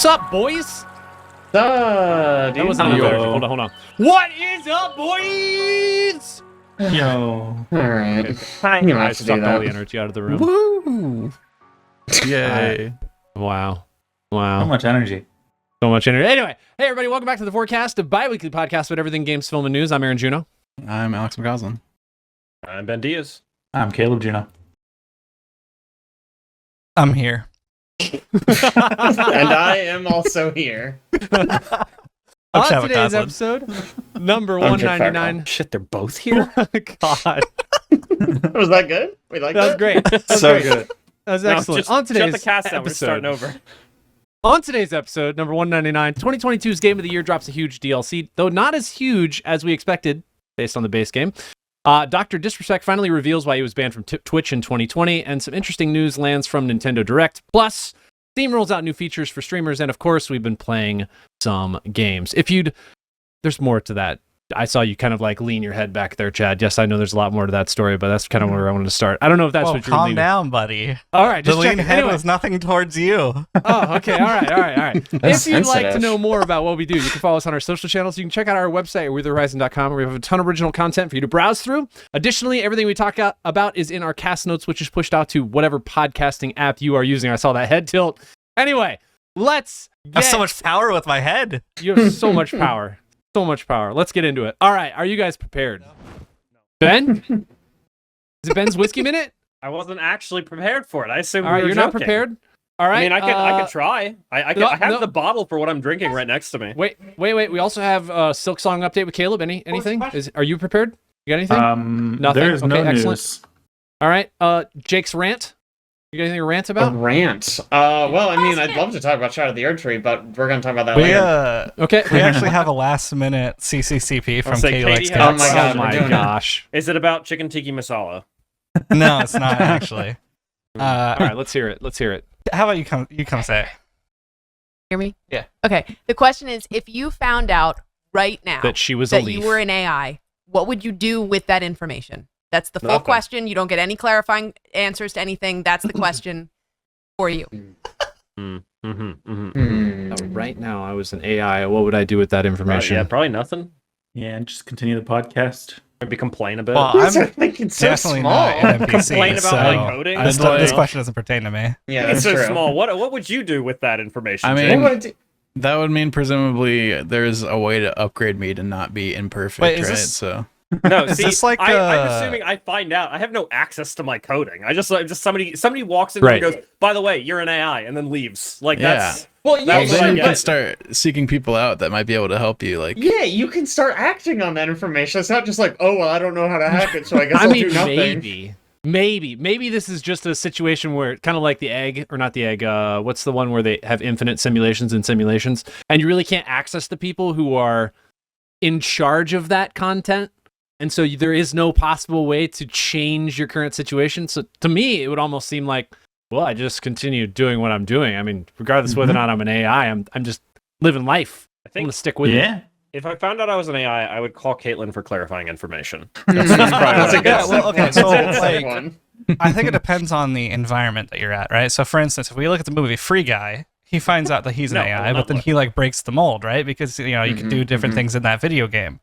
up, boys? That wasn't Hold on. What is up, boys? Yo. All right. Okay. I sucked all the energy out of the room. Woo! Yay. Wow. So much energy. So much energy. Anyway, hey everybody, welcome back to the Forecast, a bi-weekly podcast about everything games, film, and news. I'm Aaron Juno. I'm Alex McCausland. I'm Ben Diaz. I'm Caleb Juno. I'm here. And I am also here. On today's episode, number 199. Shit, they're both here? God. Was that good? We like that? That was great. That was So great. good. That was excellent. Just On today's shut the cast down. We're episode, starting over. On today's episode, number 199, 2022's Game of the Year drops a huge DLC, though not as huge as we expected based on the base game. Dr. Disrespect finally reveals why he was banned from Twitch in 2020, and some interesting news lands from Nintendo Direct. Plus, Steam rolls out new features for streamers, and of course, we've been playing some games. There's more to that. I saw you kind of like lean your head back there, Chad. Yes, I know there's a lot more to that story, but that's kind of where I wanted to start. I don't know if that's what you're calm down, buddy. All right, just the lean head anyway. was nothing towards you. Oh, okay. All right. That's If you'd like to sensitive. know more about what we do, you can follow us on our social channels. You can check out our website at WhereTheHorizon.com, where we have a ton of original content for you to browse through. Additionally, everything we talk about is in our cast notes, which is pushed out to whatever podcasting app you are using. I saw that head tilt. Anyway, let's I have so much power with my head. You have so much power. So much power. Let's get into it. All right. Are you guys prepared? Ben? Is it Ben's Whiskey Minute? I wasn't actually prepared for it. I assumed All right, we were you're not joking. prepared? All right. I mean, I could try. I have no. the bottle for what I'm drinking right next to me. Wait. We also have a Silk Song update with Caleb. Anything? Are you prepared? You got anything? Nothing? There's no excellent. news. All right. Jake's rant. You got anything to rant A about? rant. Well, I mean, I'd love to talk about Shadow of the Erd Tree, but we're going to talk about that later. Okay. We actually have a last-minute CCCP from say KLX. Katie Oh my has- god, Oh we're my doing it. gosh. Is it about chicken tiki masala? No, it's not actually. All right. Let's hear it. How about you come say it? Hear me? Yeah. Okay. The question is, if you found out right now That she was a that leaf. you were an AI, what would you do with that information? That's the full Nothing. question. You don't get any clarifying answers to anything. That's the question for you. Right now, I was an AI. What would I do with that information? Yeah, probably nothing. Yeah, and just continue the podcast. Maybe complain a bit. Well, These I'm are thinking so definitely small. not an NPC. Complain about so my coding. I'd This, like- this question doesn't pertain to me. Yeah, it's that's so true. small. What would you do with that information? I Jake? mean- What would I do? That would mean presumably there's a way to upgrade me to not be imperfect, Wait, is right? this- So No, Is see, this like I'm the- assuming I find out. I have no access to my coding. I just somebody walks in Right. and goes, "By the way, you're an AI," and then leaves. Like Yeah. that's Well, yeah, That's what I then you get. can start seeking people out that might be able to help you. Like, yeah, you can start acting on that information. It's not just like, oh, well, I don't know how to hack it, so I guess I I'll mean, do nothing. maybe this is just a situation where kind of like the egg, or not the egg. What's the one where they have infinite simulations and simulations, and you really can't access the people who are in charge of that content, and so there is no possible way to change your current situation. So to me, it would almost seem like, well, I just continue doing what I'm doing. I mean, regardless of whether or not I'm an AI, I'm just living life. I I'm think gonna stick with it. yeah, if I found out I was an AI, I would call Caitlin for clarifying information. That's probably a what good I Yeah, well, okay, step so, one. Step like- one. I think it depends on the environment that you're at, right? So, for instance, if we look at the movie Free Guy, he finds out that he's an No, AI, not but then look. he like breaks the mold, right? Because you can do different things in that video game.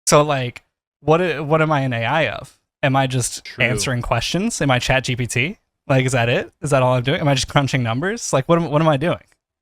So, like, what am I an AI of? Am I just True. answering questions? Am I Chat GPT? Like, is that it? Is that all I'm doing? Am I just crunching numbers? Like, what am I doing?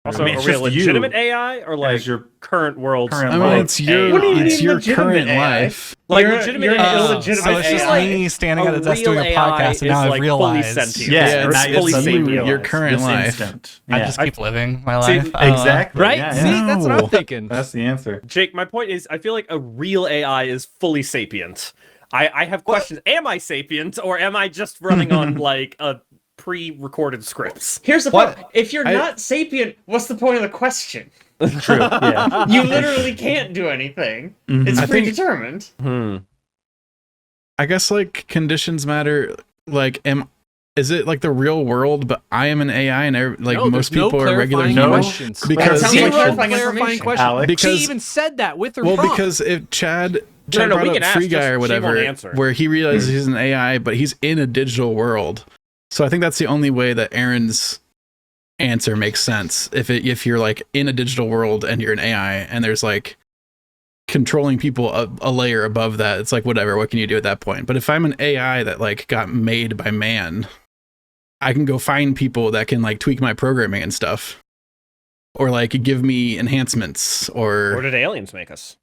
Also, I mean, it's are we a just you legitimate AI or like as your current world? current I mean, life. it's your What do you it's mean your legitimate current AI? life. Like You're- legitimate you're an AI. illegitimate So it's just AI. me standing at a desk doing a real podcast, and now AI I've is, like, realized. fully sentient. Yeah, or now fully it's sapient. you, your current This life. instant. I Yeah. just keep living my See, life. I don't know. Exactly. Right? Yeah, See, yeah. that's what No. I'm thinking. That's the answer. Jake, my point is, I feel like a real AI is fully sapient. I have questions. Am I sapient, or am I just running on like a pre-recorded scripts? Here's the What? point. If you're not sapient, what's the point of the question? True. Yeah. You literally can't do anything. It's I think- predetermined. I guess like conditions matter. Like, is it like the real world? But I am an AI, and like No, most there's no people are regular clarifying humans. questions. Because Sounds Zero like clarifying clarifying information. questions. Alex. She Because- even said that with her Well, prompt. because if Chad no, we brought can up ask, Free just Guy she or won't whatever, answer. where he realizes he's an AI, but he's in a digital world. So I think that's the only way that Aaron's answer makes sense if you're like in a digital world and you're an AI and there's like controlling people a layer above that. It's like, whatever, what can you do at that point? But if I'm an AI that like got made by man, I can go find people that can like tweak my programming and stuff, or like give me enhancements, Or did aliens make us?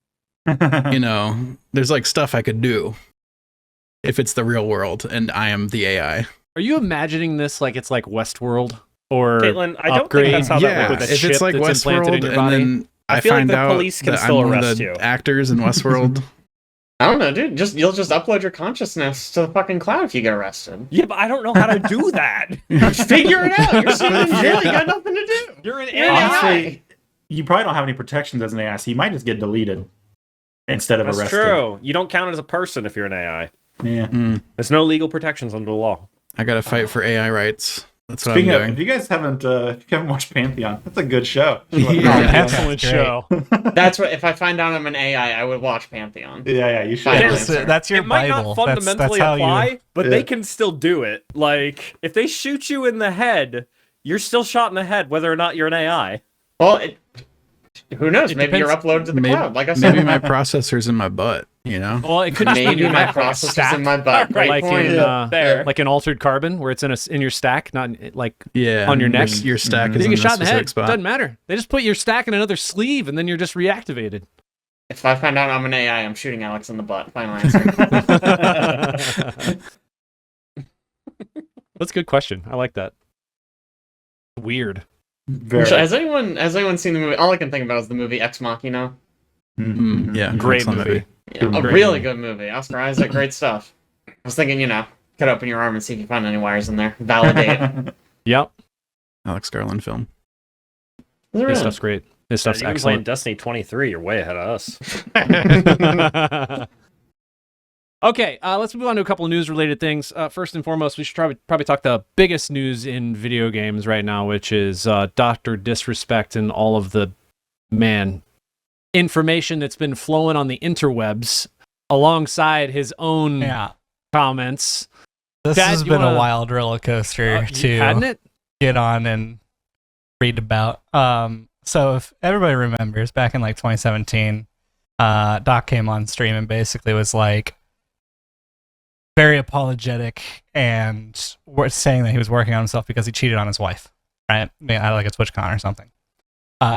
you know, there's like stuff I could do if it's the real world and I am the AI. Are you imagining this like it's like Westworld or Caitlin, I don't Upgrade? think that's how that works. with a if chip it's like that's implanted in Westworld your and body? then I feel like find the out police can that still I'm one arrest of the you. actors in Westworld. I don't know, dude. You'll just upload your consciousness to the fucking cloud if you get arrested. Yeah, but I don't know how to do that. Figure it out. You're sitting in jail. You got nothing to do. You're an You're an AI. Honestly, you probably don't have any protections as an AI, so you might just get deleted instead of That's arrested. true. You don't count as a person if you're an AI. Yeah. There's no legal protections under the law. I gotta fight for AI rights. That's what Speaking I'm of, doing. if you guys haven't watched Pantheon, that's a good show. Yeah. Excellent Great. show. That's what. If I find out I'm an AI, I would watch Pantheon. Yeah, you should. Final That's, answer. that's your It might Bible. not fundamentally that's how apply, you. but Yeah. they can still do it. Like, if they shoot you in the head, you're still shot in the head, whether or not you're an AI. Well, who knows? It Maybe you're depends- uploaded to the Maybe- cloud. Like I said, Maybe my processor's in my butt, you know? Well, it could just be in maybe your my back, like a process is stack, in my butt. Great like point. in There. like an altered carbon, where it's in your stack, not in, like Yeah. on your neck. Your stack is you in get a shot in the specific head. spot. Doesn't matter. They just put your stack in another sleeve, and then you're just reactivated. If I find out I'm an AI, I'm shooting Alex in the butt. Final answer. That's a good question. I like that. Weird. Very. Has anyone seen the movie? All I can think about is the movie Ex Machina. Yeah. Great excellent movie. Yeah, a Great really good movie. Oscar Isaac, great stuff. I was thinking, cut open your arm and see if you find any wires in there. Validate. Yep. Alex Garland film. Is it His really? stuff's great. His stuff's You've been playing excellent. Destiny 23. You're way ahead of us. Okay, let's move on to a couple of news-related things. First and foremost, we should probably talk the biggest news in video games right now, which is Dr. Disrespect and all of the, information that's been flowing on the interwebs alongside his own Yeah. comments. This Chad, has you been wanna- a wild roller coaster Hadn't to it? get on and read about. So if everybody remembers, back in like 2017, Doc came on stream and basically was like very apologetic and saying that he was working on himself because he cheated on his wife, right? I mean, at like a TwitchCon or something.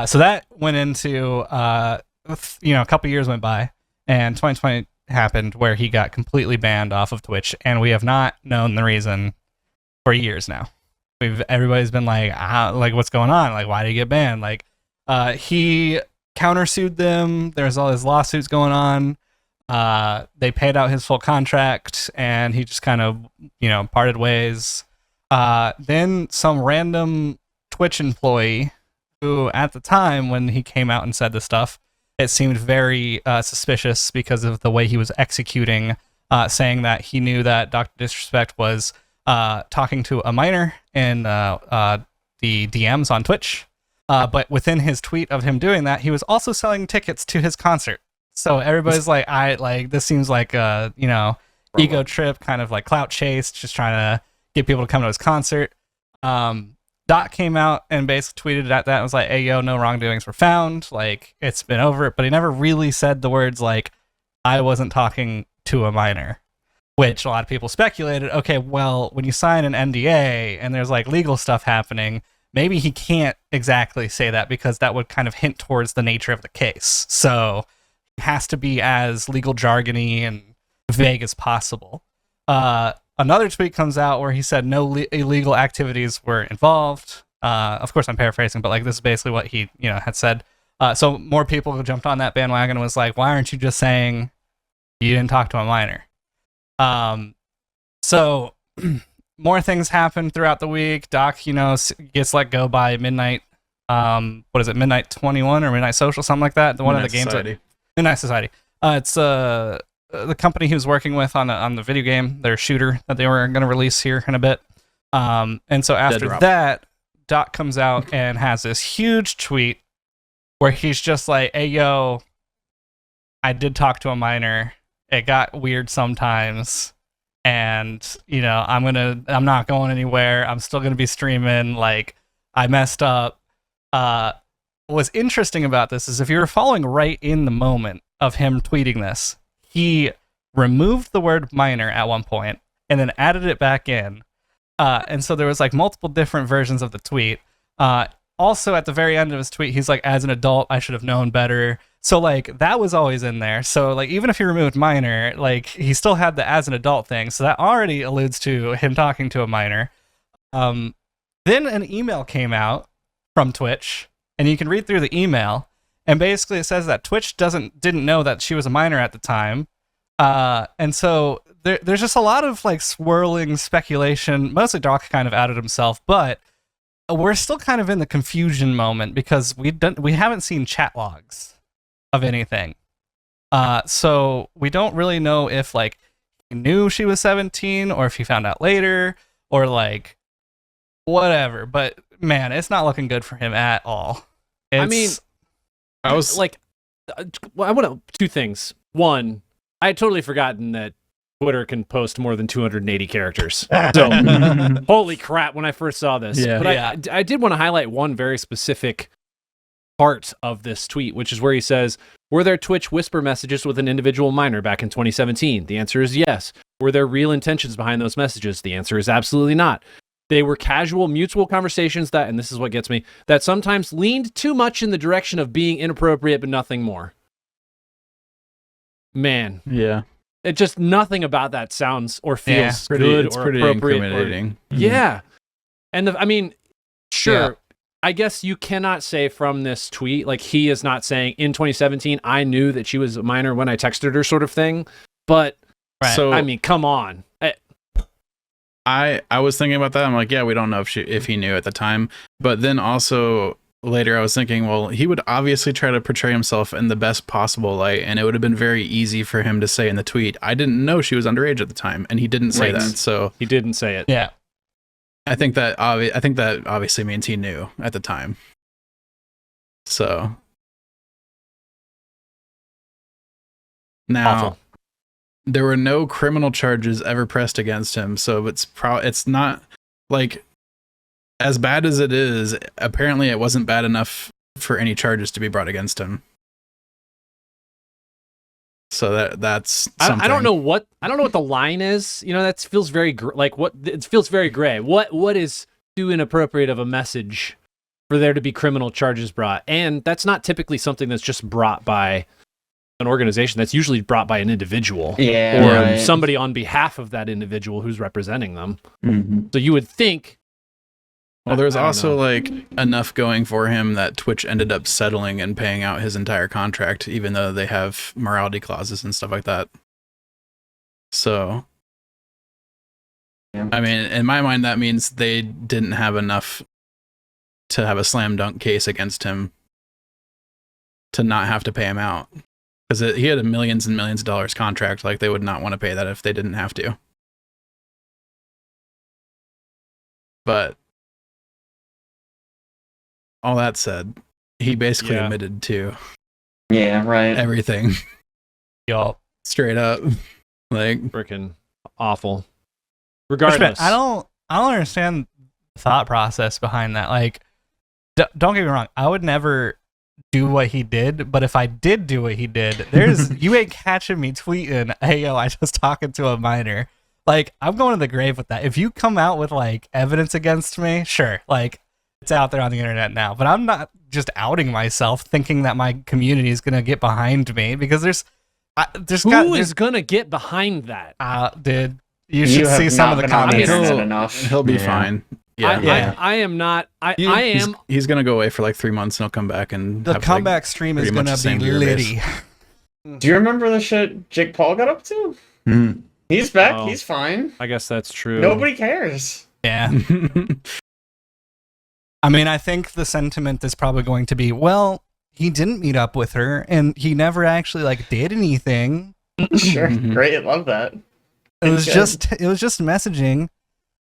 So that went into, a couple years went by, and 2020 happened where he got completely banned off of Twitch, and we have not known the reason for years now. Everybody's been like, what's going on? Like, why did he get banned? Like, he countersued them. There's all his lawsuits going on. They paid out his full contract, and he just kind of, parted ways. Then some random Twitch employee who, at the time when he came out and said this stuff, it seemed very suspicious because of the way he was executing, saying that he knew that Dr. Disrespect was talking to a minor in the DMs on Twitch. But within his tweet of him doing that, he was also selling tickets to his concert. So everybody's like, this seems like a, ego trip, kind of like clout chase, just trying to get people to come to his concert. Dot came out and basically tweeted at that and was like, hey, yo, no wrongdoings were found. Like, it's been over. But he never really said the words like, I wasn't talking to a minor, which a lot of people speculated. Okay, well, when you sign an NDA and there's like legal stuff happening, maybe he can't exactly say that because that would kind of hint towards the nature of the case. So it has to be as legal jargony and vague as possible. Another tweet comes out where he said no illegal activities were involved. Of course, I'm paraphrasing, but like this is basically what he had said. So more people jumped on that bandwagon and was like, why aren't you just saying you didn't talk to a minor? So more things happened throughout the week. Doc, gets let go by midnight. What is it? Midnight 21 or Midnight Social, something like that. One of the games. Society. Midnight Society. It's the company he was working with on the video game, their shooter that they were going to release here in a bit. And so after that, Doc comes out and has this huge tweet where he's just like, hey, yo, I did talk to a minor. It got weird sometimes. And, I'm not going anywhere. I'm still going to be streaming. Like, I messed up. What's interesting about this is if you were following right in the moment of him tweeting this, he removed the word minor at one point and then added it back in. And so there was like multiple different versions of the tweet. Also at the very end of his tweet, he's like, as an adult, I should have known better. So like that was always in there. So like even if he removed minor, like he still had the as an adult thing. So that already alludes to him talking to a minor. Then an email came out from Twitch, and you can read through the email, and basically it says that Twitch didn't know that she was a minor at the time. And so there's just a lot of like swirling speculation. Mostly Doc kind of outed himself, but we're still kind of in the confusion moment because we haven't seen chat logs of anything. So we don't really know if like he knew she was 17 or if he found out later or like whatever. But man, it's not looking good for him at all. I mean, I was like, I want to two things. One, I had totally forgotten that Twitter can post more than 280 characters. So, holy crap, when I first saw this. Yeah. But I did want to highlight one very specific part of this tweet, which is where he says, were there Twitch whisper messages with an individual minor back in 2017? The answer is yes. Were there real intentions behind those messages? The answer is absolutely not. They were casual, mutual conversations that, and this is what gets me, that sometimes leaned too much in the direction of being inappropriate, but nothing more. Man. Yeah. It just nothing about that sounds or feels good It's or pretty appropriate. incriminating. Yeah. And I mean, sure. Yeah. I guess you cannot say from this tweet, like he is not saying in 2017, I knew that she was a minor when I texted her sort of thing. But Right. So I mean, come on. I was thinking about that. I'm like, yeah, we don't know if he knew at the time. But then also later I was thinking, well, he would obviously try to portray himself in the best possible light, and it would have been very easy for him to say in the tweet, I didn't know she was underage at the time, and he didn't say Right. that. So He didn't say it. Yeah. I think that obviously means he knew at the time. So now Awful. there were no criminal charges ever pressed against him, so it's not like as bad as it is. Apparently, it wasn't bad enough for any charges to be brought against him. So that's something. I don't know what the line is. You know, that feels very it feels very gray. What is too inappropriate of a message for there to be criminal charges brought? And that's not typically something that's just brought by an organization. That's usually brought by an individual Yeah. or Right. somebody on behalf of that individual who's representing them. Mm-hmm. So you would think. Well, there's I don't also know. like enough going for him that Twitch ended up settling and paying out his entire contract, even though they have morality clauses and stuff like that. So, Yeah. I mean, in my mind, that means they didn't have enough to have a slam dunk case against him to not have to pay him out. Because he had a millions and millions of dollars contract. Like, they would not want to pay that if they didn't have to. But all that said, he basically Yeah. admitted to Yeah, right. everything Y'all. straight up. Like, Freaking awful. Which, Regardless, I don't understand the thought process behind that. Like, don't get me wrong, I would never do what he did, but if I did do what he did, you ain't catching me tweeting, hey yo, I just talking to a minor. Like, I'm going to the grave with that. If you come out with like evidence against me, sure, like it's out there on the internet now. But I'm not just outing myself thinking that my community is gonna get behind me because there's who is gonna get behind that? dude. You should have see some not of the been on the comments. internet enough. he'll be Yeah. fine. Yeah. Yeah. I am not. I am. He's going to go away for like 3 months and he'll come back and The have, comeback stream is pretty much gonna the same be viewer base. litty. Do you remember the shit Jake Paul got up to? Mm. He's back. Oh. He's fine. I guess that's true. Nobody cares. Yeah. I mean, I think the sentiment is probably going to be, well, he didn't meet up with her and he never actually like did anything. Sure. Mhm. Great. Love that. It was Good. just messaging.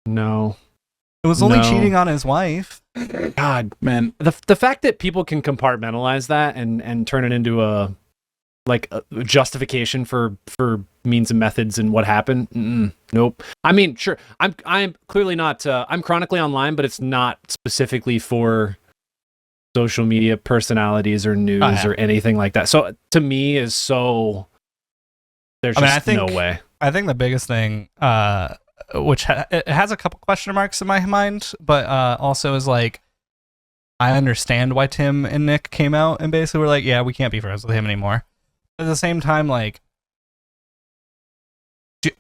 No. It was only No. cheating on his wife. God, Man, the fact that people can compartmentalize that and turn it into a like justification for means and methods and what happened. Nope. I mean, sure, I'm clearly not. I'm chronically online, but it's not specifically for social media personalities or news or anything like that. So to me, is so. There's just no way. I think the biggest thing, which it has a couple question marks in my mind, but also is like, I understand why Tim and Nick came out and basically were like, yeah, we can't be friends with him anymore. At the same time, like,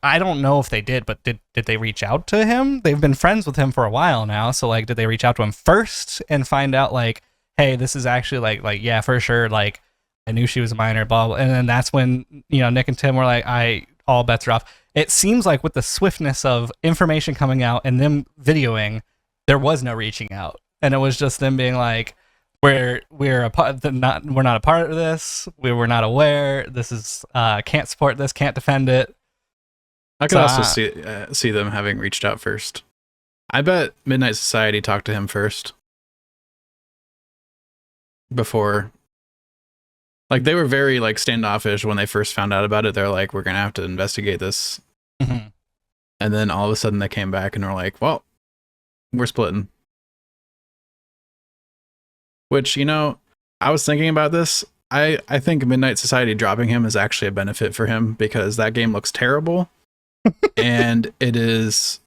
I don't know if they did, but did they reach out to him? They've been friends with him for a while now, so like, did they reach out to him first and find out like, hey, this is actually like yeah, for sure, like, I knew she was a minor, blah, blah, and then that's when, you know, Nick and Tim were like, all bets are off. It seems like with the swiftness of information coming out and them videoing, there was no reaching out, and it was just them being like, we're a part, we're not a part of this. We were not aware. This is can't support this. Can't defend it. I could also see them having reached out first. I bet Midnight Society talked to him first. Before, like, they were very like standoffish when they first found out about it. They're like, we're gonna have to investigate this. Mm-hmm. And then all of a sudden they came back and were like, well, we're splitting. Which, you know, I was thinking about this. I think Midnight Society dropping him is actually a benefit for him because that game looks terrible. And it is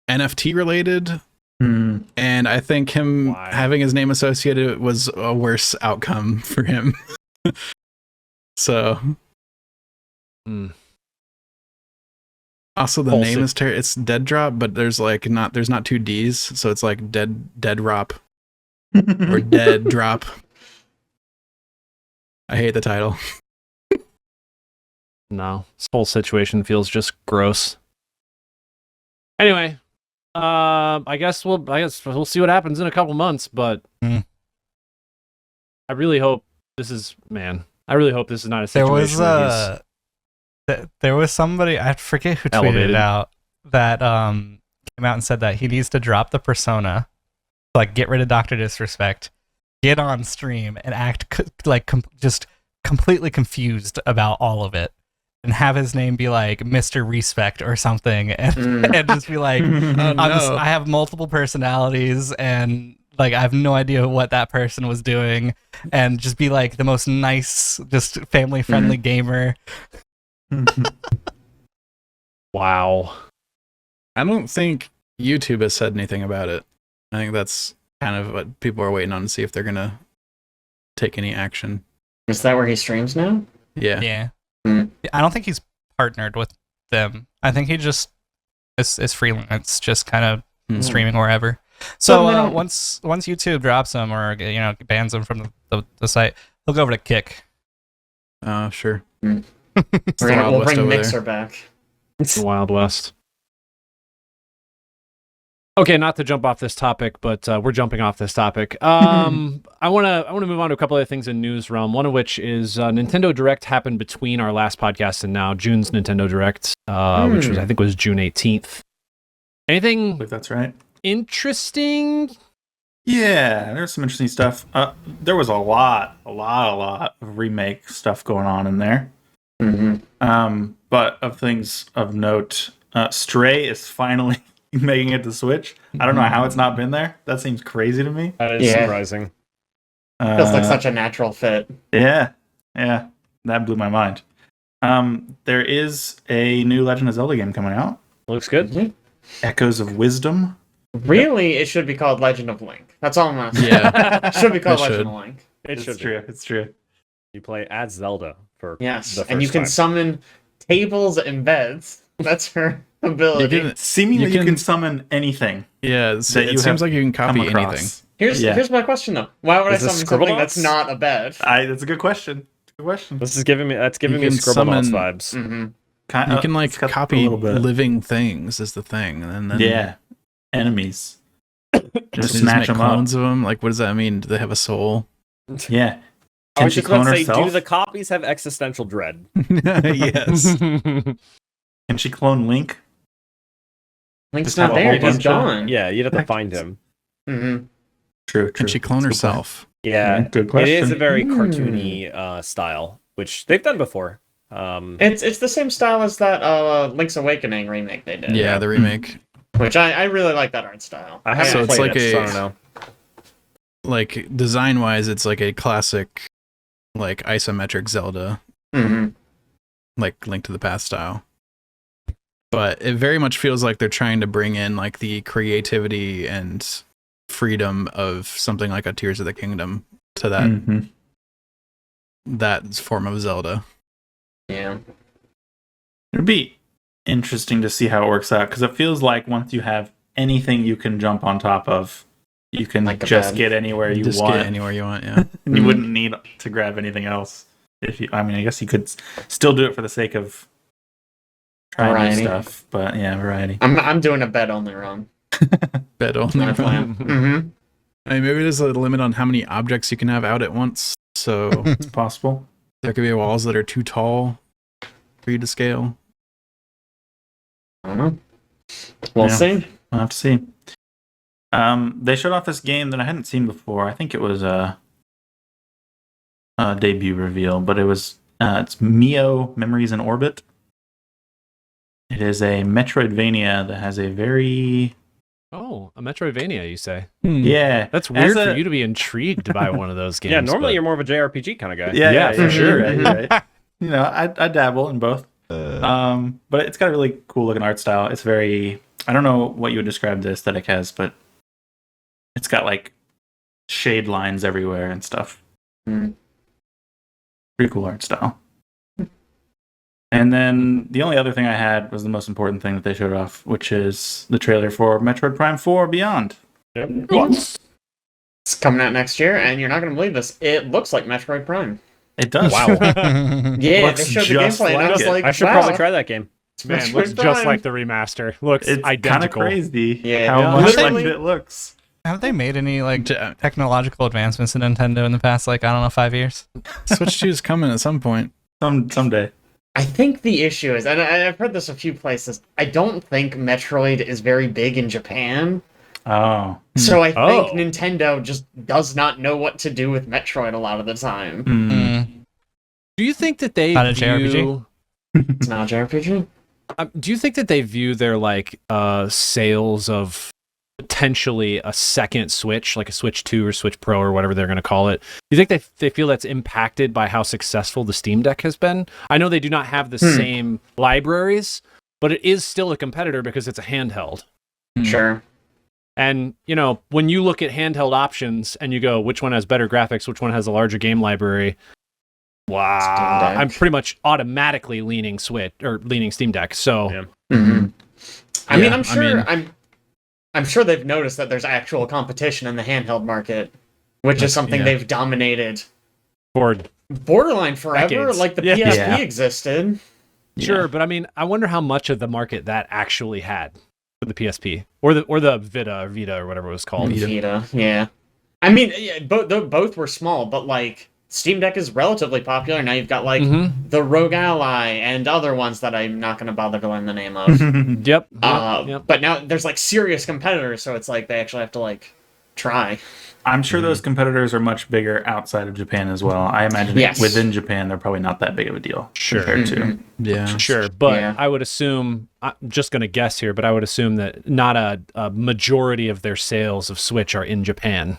NFT related. And I think him having his name associated was a worse outcome for him. So. Also, the name is it's Dead Drop, but there's not two D's, so it's like Dead Drop. Or Dead Drop. I hate the title. No, this whole situation feels just gross. Anyway, I guess we'll see what happens in a couple months, but I really hope this is I really hope this is not a situation. There was somebody, I forget who tweeted it out, that came out and said that he needs to drop the persona, like get rid of Dr. Disrespect, get on stream and act just completely confused about all of it, and have his name be like Mr. Respect or something, and just be like, I have multiple personalities and like I have no idea what that person was doing, and just be like the most nice, just family friendly gamer. Wow. I don't think YouTube has said anything about it. I think that's kind of what people are waiting on to see if they're gonna take any action. Is that where he streams now? Yeah. I don't think he's partnered with them. I think he just is freelance, just kind of streaming wherever. So once YouTube drops him or bans him from the site, he'll go over to Kick. Sure. We'll bring Mixer back. It's the Wild West. Okay, not to jump off this topic, but we're jumping off this topic. I want to move on to a couple of things in news realm. One of which is Nintendo Direct happened between our last podcast and now, June's Nintendo Direct, which I think was June 18th. Anything? I believe that's right. Interesting? Yeah, there's some interesting stuff. There was a lot of remake stuff going on in there. But of things of note, Stray is finally making it to Switch. I don't know how it's not been there. That seems crazy to me. That is surprising. Feels like such a natural fit. Yeah, that blew my mind. There is a new Legend of Zelda game coming out. Looks good. Echoes of Wisdom. Really, it should be called Legend of Link. That's all I'm gonna say. Yeah. It should be called Legend of Link. It's true. It's true. You play as Zelda for the first and you can time. summon tables and beds. That's her ability. Seemingly, you can summon anything. Yeah, it seems like you can copy anything. Here's my question though. Why would I Is this summon something Scribblenauts? that's not a bed? That's a good question. That's giving me Scribblenauts vibes. You can like copy living things is the thing, and then enemies. Just make smash them up. clones of them. Like, what does that mean? Do they have a soul? Yeah. I was she just about clone to say, herself? do the copies have existential dread? Yes. Can she clone Link? Link's Just have not a there. whole He's bunch of- gone. Yeah, you'd have to find him. True. Can she clone herself? Yeah, Good question. it is a very cartoony style. which they've done before. It's the same style as that Link's Awakening remake they did. Yeah, the remake. Which I really like that art style. I haven't So it's played like it, so I a- don't know. Like design wise, it's like a classic, like isometric Zelda, Mm-hmm. like Link to the Past style. But it very much feels like they're trying to bring in like the creativity and freedom of something like a Tears of the Kingdom to that Mhm. that form of Zelda. Yeah. It'd be interesting to see how it works out because it feels like once you have anything you can jump on top of, you can Like a just bed. get anywhere you Just want. get anywhere you want, yeah. And you wouldn't need to grab anything else. If you, I mean, I guess you could still do it for the sake of trying new Variety. stuff, but yeah, variety. I'm doing a bed only run. Bed only. My plan. Mm-hmm. I mean, maybe there's a limit on how many objects you can have out at once. So It's possible. there could be walls that are too tall for you to scale. I don't know. We'll Yeah. see. We'll have to see. They showed off this game that I hadn't seen before. I think it was a debut reveal, but it's Mio Memories in Orbit. It is a Metroidvania that has a very Oh, a Metroidvania, you say? yeah. That's weird As for a- you to be intrigued by one of those games. Yeah, normally but- you're more of a JRPG kind of guy. Yeah, for sure. You're right. You know, I dabble in both. But it's got a really cool looking art style. It's very, I don't know what you would describe the aesthetic as, but it's got like shade lines everywhere and stuff. Mm. Pretty cool art style. And then the only other thing I had was the most important thing that they showed off, which is the trailer for Metroid Prime 4 Beyond. It's coming out next year, and you're not going to believe this. It looks like Metroid Prime. It does. Wow. Yeah, Looks they showed the just gameplay, and I like was it. like, I should wow, probably try that game. it's Man, Metroid looks just Prime. like the remaster. Looks It's kind of identical. crazy Yeah. how Yeah. much Literally- like it looks. Have they made any like technological advancements in Nintendo in the past, like, I don't know, 5 years? Switch 2 is coming at some point. Someday. I think the issue is, and I've heard this a few places, I don't think Metroid is very big in Japan. Oh. So I think Oh. Nintendo just does not know what to do with Metroid a lot of the time. Mm. Do you think that they Not a view? It's not a JRPG. Do you think that they view their like sales of potentially a second Switch, like a Switch 2 or Switch Pro or whatever they're going to call it? Do you think they feel that's impacted by how successful the Steam Deck has been? I know they do not have the same libraries, but it is still a competitor because it's a handheld. Sure. And, you know, when you look at handheld options and you go, which one has better graphics, which one has a larger game library? Wow. Steam Deck. I'm pretty much automatically leaning Switch or leaning Steam Deck. So, Yeah. Mm-hmm. I mean, Yeah, I'm sure. I mean- I'm sure they've noticed that there's actual competition in the handheld market, which is something yeah. they've dominated for borderline forever. Decades. Like the Yeah. PSP Yeah. existed. sure, but I mean, I wonder how much of the market that actually had for the PSP or the Vita or whatever it was called. Vita, yeah. I mean, yeah, both were small, but like Steam Deck is relatively popular. Now you've got like Mhm. the Rogue Ally and other ones that I'm not going to bother to learn the name of. Yep. Yep. But now there's like serious competitors, so it's like they actually have to like try. I'm sure those competitors are much bigger outside of Japan as well. I imagine Yes. within Japan, they're probably not that big of a deal Sure. compared to. Mhm. Yeah. Sure, but Yeah. I would assume, I'm just going to guess here, but I would assume that not a majority of their sales of Switch are in Japan.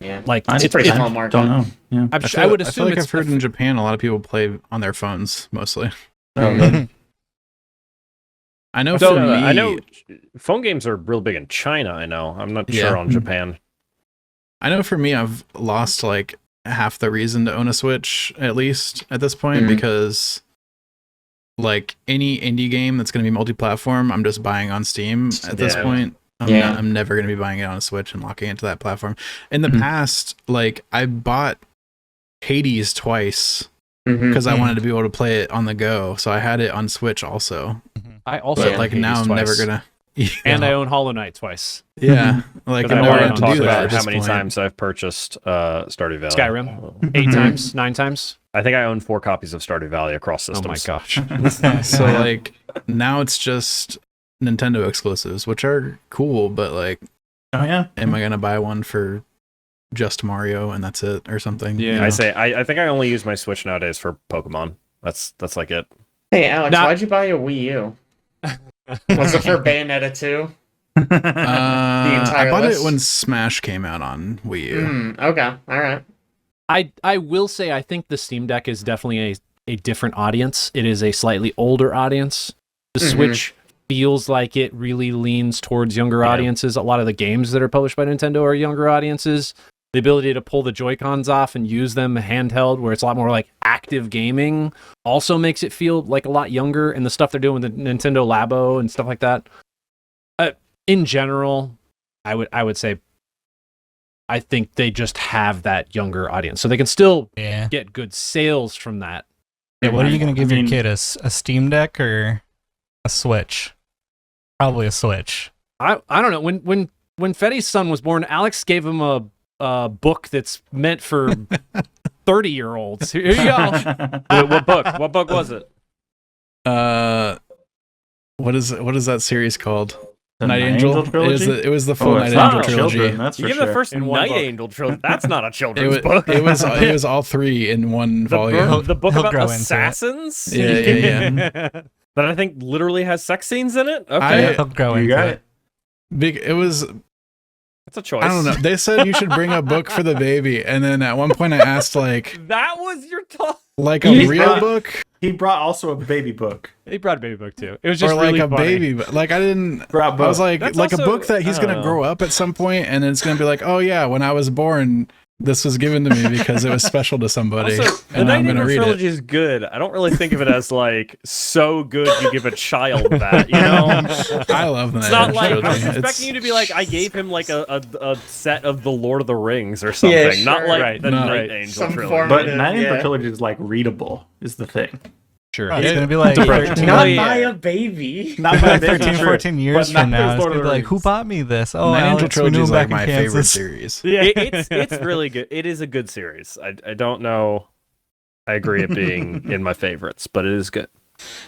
Yeah. Like, It's a it's, pretty it- small market. Don't know. Yeah. I would I feel assume like it's I've heard in Japan a lot of people play on their phones mostly. Oh, really? I know So, for me, I know phone games are real big in China. I know. I'm not Yeah. sure on Japan. I know for me, I've lost like half the reason to own a Switch at least at this point Mhm. because like any indie game that's going to be multi-platform, I'm just buying on Steam at this Yeah. point. Yeah. I'm never going to be buying it on a Switch and locking into that platform. In the Mhm. past, like I bought Hades twice Mhm. because I wanted to be able to play it on the go. So I had it on Switch also. I also But Yeah. like own now Hades I'm never twice. gonna. And I own Hollow Knight twice. Yeah, like But I I know don't I wanna have to talk do that about at how this many point. times I've purchased Stardew Valley. Skyrim. 8 times, 9 times. I think I own 4 copies of Stardew Valley across systems. Oh my gosh. So like now it's just Nintendo exclusives, which are cool, but like, Oh yeah. am I gonna buy one for just Mario and that's it or something. Yeah. you know? I think I only use my Switch nowadays for Pokemon. That's like it. Hey, Alex, Now- why'd you buy a Wii U? Was it for Bayonetta 2? I bought list? it when Smash came out on Wii U. Okay, all right. I will say I think the Steam Deck is definitely a different audience. It is a slightly older audience. The Switch feels like it really leans towards younger audiences. A lot of the games that are published by Nintendo are younger audiences. The ability to pull the Joy-Cons off and use them handheld, where it's a lot more like active gaming, also makes it feel like a lot younger. And the stuff they're doing with the Nintendo Labo and stuff like that. In general, I would say I think they just have that younger audience, so they can still get good sales from that. Yeah, what are you going to give I your mean- kid? A Steam Deck or a Switch? Probably a Switch. I don't know. When Fetty's son was born, Alex gave him a book that's meant for 30-year-olds. Here you go. What book? What book was it? What is that series called? The Night Angel trilogy? It was the full Oh, Night it's not Angel for trilogy. children, that's You for give sure. the first In one Night book. Angel trilogy. That's not a It children's was, book. it was all three in one volume. The book He'll about grow into it. assassins. Yeah. That I think literally has sex scenes in it. Okay, He'll grow You into got it. it. It was, that's a choice. I don't know. They said you should bring a book for the baby, and then at one point I asked like That was your talk. a real Yeah. book He brought also a baby book. He brought a baby book too. It was just or like really a funny. baby book. Like I didn't. Brought I both. was like That's a also- book that he's I don't gonna know. grow up at some point, and it's gonna be like, oh yeah, when I was born, this was given to me because it was special to somebody, Also, the and Night I'm gonna Angel read trilogy it. is good. I don't really think of it as like so good you give a child that. You know, I love the it's Night not Angel like I was trilogy. expecting you to be like I gave him like a set of the Lord of the Rings or something. Not sure. like Right. the No. Night Right. Angel Some trilogy. form But Yeah. Night Angel Yeah. trilogy is like readable, is the thing. Sure. It's going to be like It's a 13, Not yeah. by a baby. Not by 13 14 years But from not now. as It's Lord going of to the be like, who Rings. bought me this? Oh, Night Angel Alex, we trilogy knew is him like back my in favorite Kansas. series. It's really good. It is a good series. I don't know. I agree it being in my favorites, but it is good.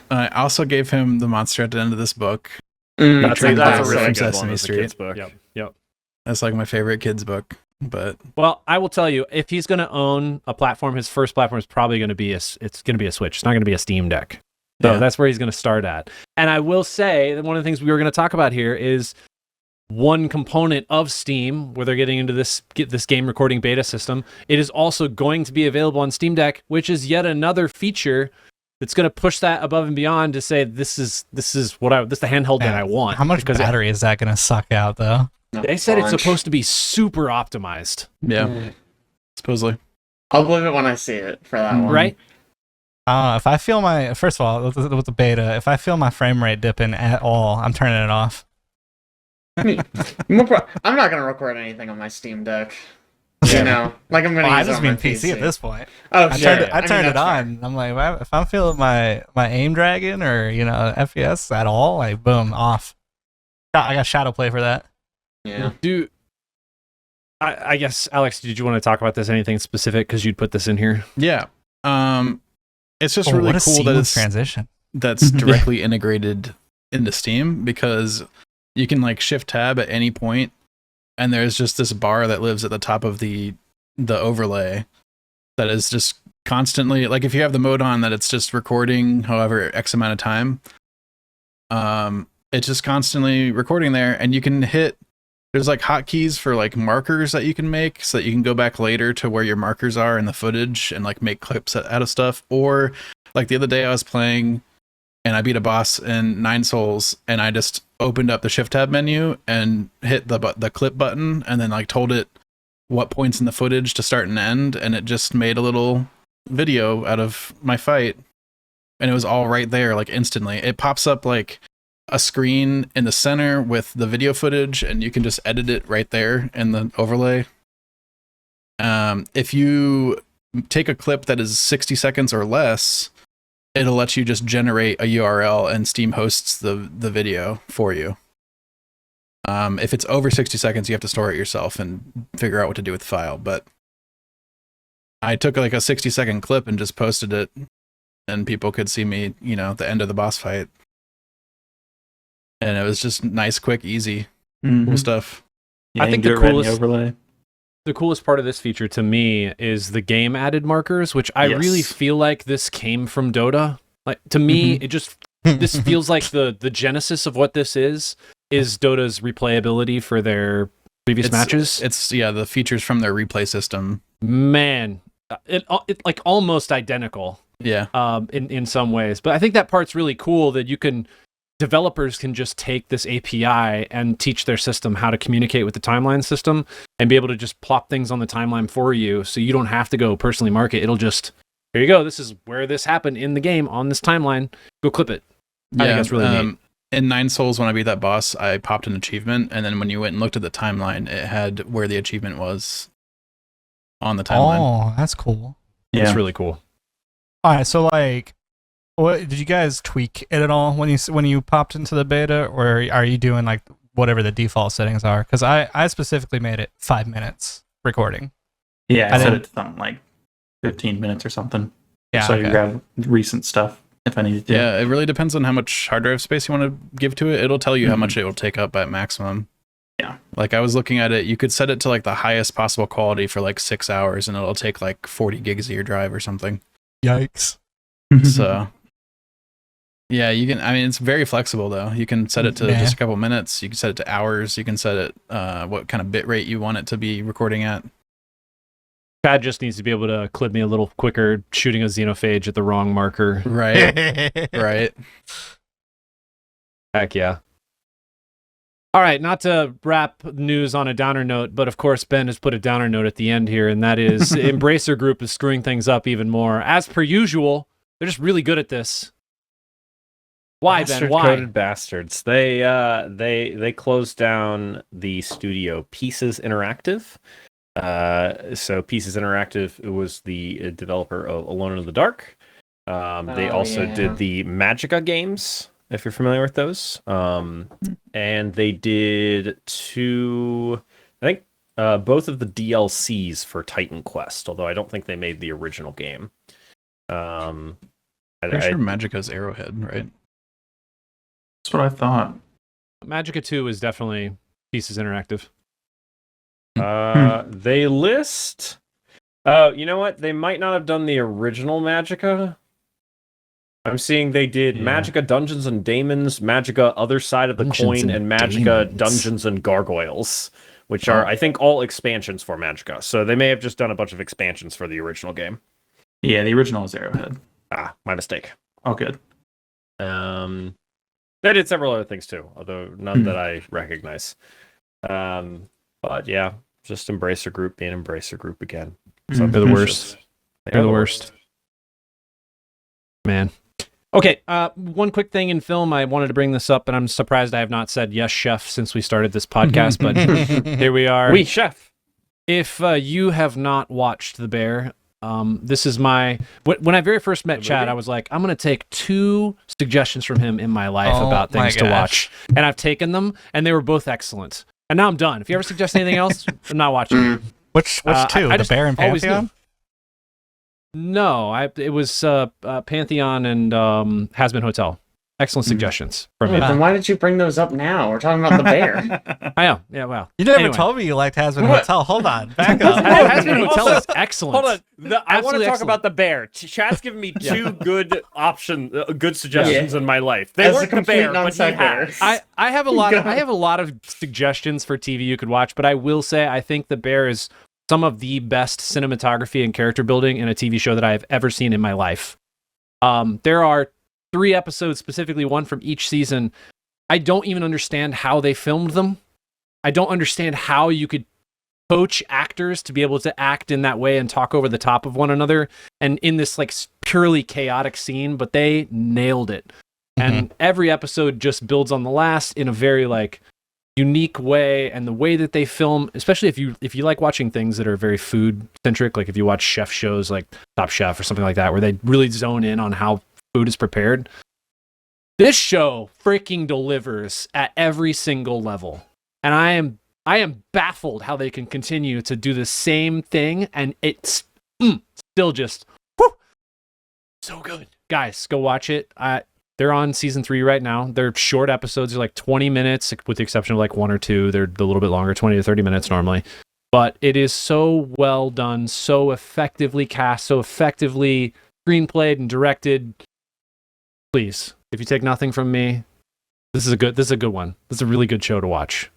I also gave him the monster at the end of this book. That's Trying to a do really from good one Sesame as a Street. kid's book. Yep. That's like my favorite kids book. But Well, I will tell you, if he's going to own a platform, his first platform is probably going to be a Switch. It's not going to be a Steam Deck. So Yeah. that's where he's going to start at. And I will say that one of the things we were going to talk about here is one component of Steam, where they're getting into this game recording beta system. It is also going to be available on Steam Deck, which is yet another feature that's going to push that above and beyond to say this is the handheld that I want. How much because battery is that going to suck out, though? they said it's supposed to be super optimized, yeah, supposedly. I'll believe it when I see it for that one. right? If I feel first of all, with the beta, if I feel my frame rate dipping at all, I'm turning it off. I'm not gonna record anything on my Steam Deck. You know, like I'm gonna. Well, I use it just on my mean PC at this point. Oh, I sure. turned it, I mean, turned it that's fair. on. I'm like, if I'm feeling my aim dragging or FPS at all, like boom, off. I got shadow play for that. Yeah. I guess, Alex, did you want to talk about this? Anything specific? Because you'd put this in here. Yeah. It's just Oh, really what a cool that seamless it's transition. that's directly integrated into Steam, because you can like shift tab at any point, and there's just this bar that lives at the top of the overlay that is just constantly, like, if you have the mode on that it's just recording however X amount of time, it's just constantly recording there, and you can hit, there's like hotkeys for like markers that you can make so that you can go back later to where your markers are in the footage and like make clips out of stuff. Or like the other day I was playing and I beat a boss in 9 Souls, and I just opened up the shift tab menu and hit the clip button, and then like told it what points in the footage to start and end, and it just made a little video out of my fight, and it was all right there, like instantly. It pops up like a screen in the center with the video footage, and you can just edit it right there in the overlay. If you take a clip that is 60 seconds or less, it'll let you just generate a URL, and Steam hosts the video for you. If it's over 60 seconds, you have to store it yourself and figure out what to do with the file. But I took like a 60-second clip and just posted it, and people could see me, at the end of the boss fight. And it was just nice, quick, easy, cool stuff. Yeah, I you think can the do it right in coolest- overlay. the coolest part of this feature to me is the game added markers, which I Yes. really feel like this came from Dota. Like to me, it just this feels like the genesis of what this is Dota's replayability for their previous matches. It's the features from their replay system. Man, it like almost identical. Yeah. In some ways, but I think that part's really cool that developers can just take this API and teach their system how to communicate with the timeline system and be able to just plop things on the timeline for you, so you don't have to go personally mark it. It'll just, here you go. This is where this happened in the game on this timeline. Go clip it. I think that's really neat. In 9 Souls, when I beat that boss, I popped an achievement, and then when you went and looked at the timeline, it had where the achievement was on the timeline. Oh, that's cool. Yeah. It's really cool. All right, so like, what did you guys tweak it at all when you popped into the beta, or are you doing like whatever the default settings are? Because I specifically made it 5 minutes recording. Yeah, I I set didn't- it to something like 15 minutes or something. Yeah, So okay. you grab recent stuff if I needed to. Yeah, it really depends on how much hard drive space you want to give to it. It'll tell you how much it will take up at maximum. Yeah. Like I was looking at it, you could set it to like the highest possible quality for like 6 hours, and it'll take like 40 gigs of your drive or something. Yikes. So yeah, you can. I mean, it's very flexible though. You can set it to just a couple minutes. You can set it to hours. You can set it what kind of bit rate you want it to be recording at. Chad just needs to be able to clip me a little quicker, shooting a xenophage at the wrong marker. Right. Right. Heck yeah. All right, not to wrap news on a downer note, but of course Ben has put a downer note at the end here, and that is Embracer Group is screwing things up even more. As per usual, they're just really good at this. Why, Ben? Why? Bastard-coded bastards. They closed down the studio Pieces Interactive. So Pieces Interactive was the developer of Alone in the Dark. They also did the Magica games, if you're familiar with those. And they did both of the DLCs for Titan Quest, although I don't think they made the original game. Pretty sure Magica's Arrowhead, right? That's what I thought. Magica 2 is definitely Pieces Interactive. They list. Oh, you know what? They might not have done the original Magica. I'm seeing they did Magica Dungeons and Daemons, Magica Other Side of the Dungeons Coin, and and Magica Daemons. Dungeons and Gargoyles, which are, I think, all expansions for Magica. So they may have just done a bunch of expansions for the original game. Yeah, the original is Arrowhead. Ah, my mistake. Oh, good. They did several other things too, although none that I recognize. But yeah, just Embracer Group being Embracer Group again. They're the worst. They're the worst. Man. Okay, one quick thing in film. I wanted to bring this up, and I'm surprised I have not said yes, chef, since we started this podcast, but here we are. Oui, chef. If you have not watched The Bear, this is my... When I very first met Chad, I was like, I'm going to take 2 suggestions from him in my life about things to watch. And I've taken them, and they were both excellent. And now I'm done. If you ever suggest anything else, I'm not watching it. Which 2? I The just Bear and always knew. Pantheon? No, it was Pantheon and Has-Been Hotel. Excellent suggestions from Wait, me. then why did you bring those up now? We're talking about the bear. I know. Yeah, well. You never Anyway. told me you liked Has-Been What? Hotel. Hold on. Back up. Has-Been Hotel Also, is excellent. Hold on. I want to Absolutely talk excellent. about the bear. Chad's given me 2 good good suggestions in my life. They As a weren't the complete bear, but he non-sequitur. has. I have a lot. I have a lot of suggestions for TV you could watch, but I will say I think The Bear is some of the best cinematography and character building in a TV show that I have ever seen in my life. There are 3 episodes, specifically 1 from each season. I don't even understand how they filmed them. I don't understand how you could coach actors to be able to act in that way and talk over the top of one another and in this like purely chaotic scene, but they nailed it. And every episode just builds on the last in a very like unique way, and the way that they film, especially if you like watching things that are very food centric, like if you watch chef shows like Top Chef or something like that, where they really zone in on how food is prepared. This show freaking delivers at every single level, and I am baffled how they can continue to do the same thing, and it's still just so good. Guys, go watch it. They're on season 3 right now. They're short episodes. They're like 20 minutes, with the exception of like 1 or 2. They're a little bit longer, 20 to 30 minutes normally. but it is so well done, so effectively cast, so effectively screenplayed and directed. Please, if you take nothing from me, this is a good one. This is a really good show to watch.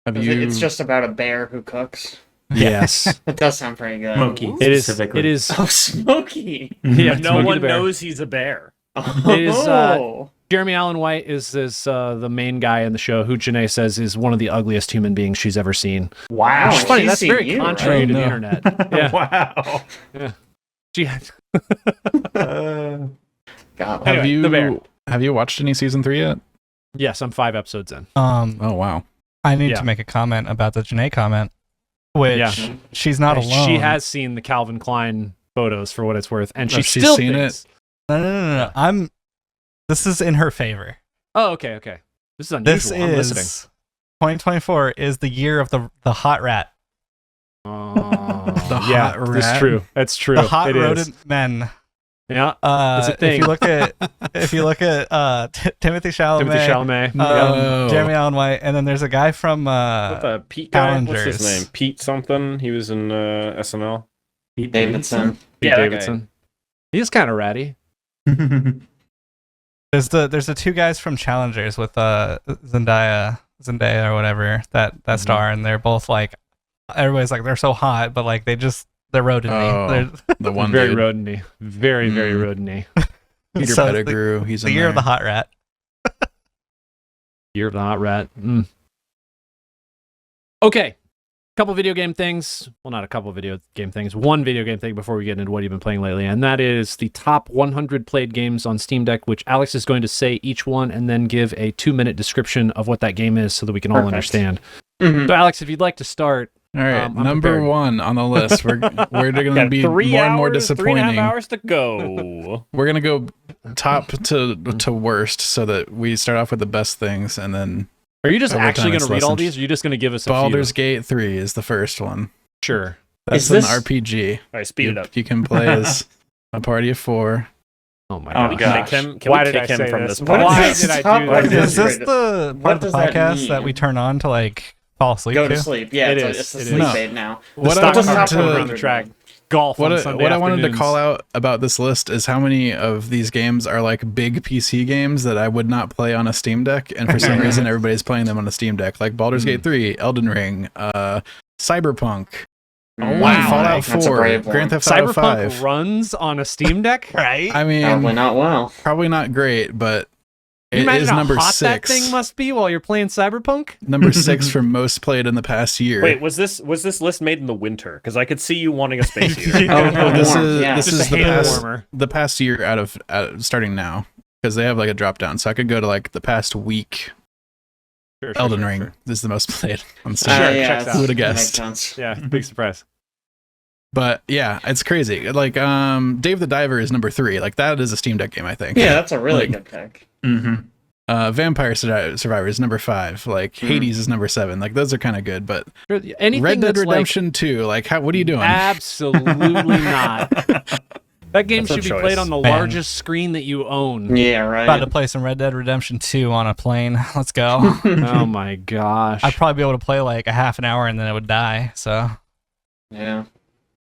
It's just about a bear who cooks. Yes. It does sound pretty good. Smokey. It is. Specifically. It is. Oh, Smokey. Yeah, No Smokey one the Bear. knows he's a bear. It is, Oh. Jeremy Allen White is the main guy in the show, who Janae says is one of the ugliest human beings she's ever seen. Wow. Which is funny. she's That's seen very you, contrary right? to the Oh, no. internet. Yeah. Wow. She, God. Anyway, the bear. Have you watched any season 3 yet? yes, I'm 5 episodes in. Oh wow. I need Yeah. to make a comment about the Janae comment, which Yeah. she's not alone. She has seen the Calvin Klein photos for what it's worth, and Oh, she she's still seen thinks. No. This is in her favor. Oh, okay. This is This unusual. I'm listening. is 2024 is the year of the hot rat. Oh, The yeah, hot that's rat. true. That's true. The hot It is. rodent men. Yeah. It's a thing. If you look at Timothy Chalamet, Timothy Chalamet. No. Jeremy Allen White, and then there's a guy from What the Pete guy? What's Challengers. his name? Pete something. He was in SNL. Pete Davidson. Pete Yeah, that Davidson. He's kind of ratty. there's the two guys from Challengers with Zendaya or whatever that star, and they're both like, everybody's like, they're so hot, but like they're rodent-y. Oh. The one Very dude. rodent-y. Very rodent-y. Peter So it's Pettigrew. He's the in year of there. the hot rat. Year of the Hot Rat. Okay. Couple video game things. Well, not a couple video game things. One video game thing before we get into what you've been playing lately, and that is the top 100 played games on Steam Deck, which Alex is going to say each one and then give a 2-minute description of what that game is so that we can all Perfect. understand. Mhm. So, Alex, if you'd like to start. All right, I'm number prepared. 1 on the list. We're going to Got be 3 more hours, and more 3.5 disappointing. hours to go. We're going to go top to worst, so that we start off with the best things, and then Are you just Over actually time, going it's to read all lessons. these, or are you just going to give us a Baldur's few? Gate 3 is the first one. Sure. That's Is an this- RPG. All right, speed it up. You can play as a party of 4. Oh my Oh, god. gosh. Can Why we did kick I him say from this? this What Why is podcast? did I Top do one that? hundred? Is this the What part of the does that podcast that mean? we turn on to like fall asleep Go to? to sleep. Yeah, It it's is. a It sleep is. aid now. What Stock I just cars wanted top around to the 100 track. Golf on Sunday what I wanted to afternoons. call out about this list is how many of these games are like big PC games that I would not play on a Steam Deck, and for some reason everybody's playing them on a Steam Deck, like Baldur's Gate 3, Elden Ring, Cyberpunk, Oh, wow. Fallout That's a 4, brave one. Grand Theft Auto Cyberpunk 5. runs on a Steam Deck? Right? I mean, Probably not well. probably not great, but Can you it imagine is how number hot 6. that thing must be while you're playing Cyberpunk? Number 6 for most played in the past year. Wait, was this list made in the winter? Because I could see you wanting a space heater. Oh, No, this warm, is yeah. this Just is a the hand past warmer. the past year out of starting now, because they have like a drop down. So I could go to like the past week. Sure, Elden Ring is the most played on Steam. Sure, yeah, checks it's- out. Who would've makes guessed? sense. Yeah, big surprise. But yeah, it's crazy. Like Dave the Diver is number 3. Like that is a Steam Deck game, I think. Yeah, that's a really Like- good pick. Mm-hmm. Vampire Survivor is number 5. Like Hades is number 7. Like those are kind of good. But Anything Red Dead that's Redemption 2. Like what are you doing? absolutely not. That game That's a should be choice. played on the Man. largest screen that you own. Yeah, About to right. play some Red Dead Redemption 2 on a plane. Let's go. Oh my gosh. I'd probably be able to play like a half an hour and then it would die. So Yeah.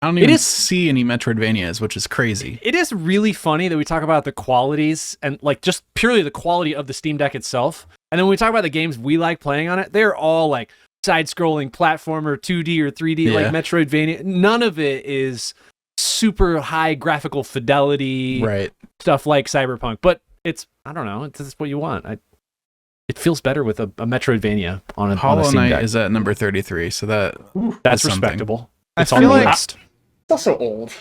I don't It even is- see any Metroidvanias, which is crazy. It is really funny that we talk about the qualities and like just purely the quality of the Steam Deck itself. And then when we talk about the games we like playing on it, they're all like side-scrolling platformer, 2D or 3D, like Yeah. Metroidvania. None of it is super high graphical fidelity Right. stuff like Cyberpunk. But it's, I don't know, it's just what you want. It feels better with a Metroidvania on a Hollow Steam Knight Deck. is at number 33. So that That's something. respectable. I It's on feel the like list. It's also old.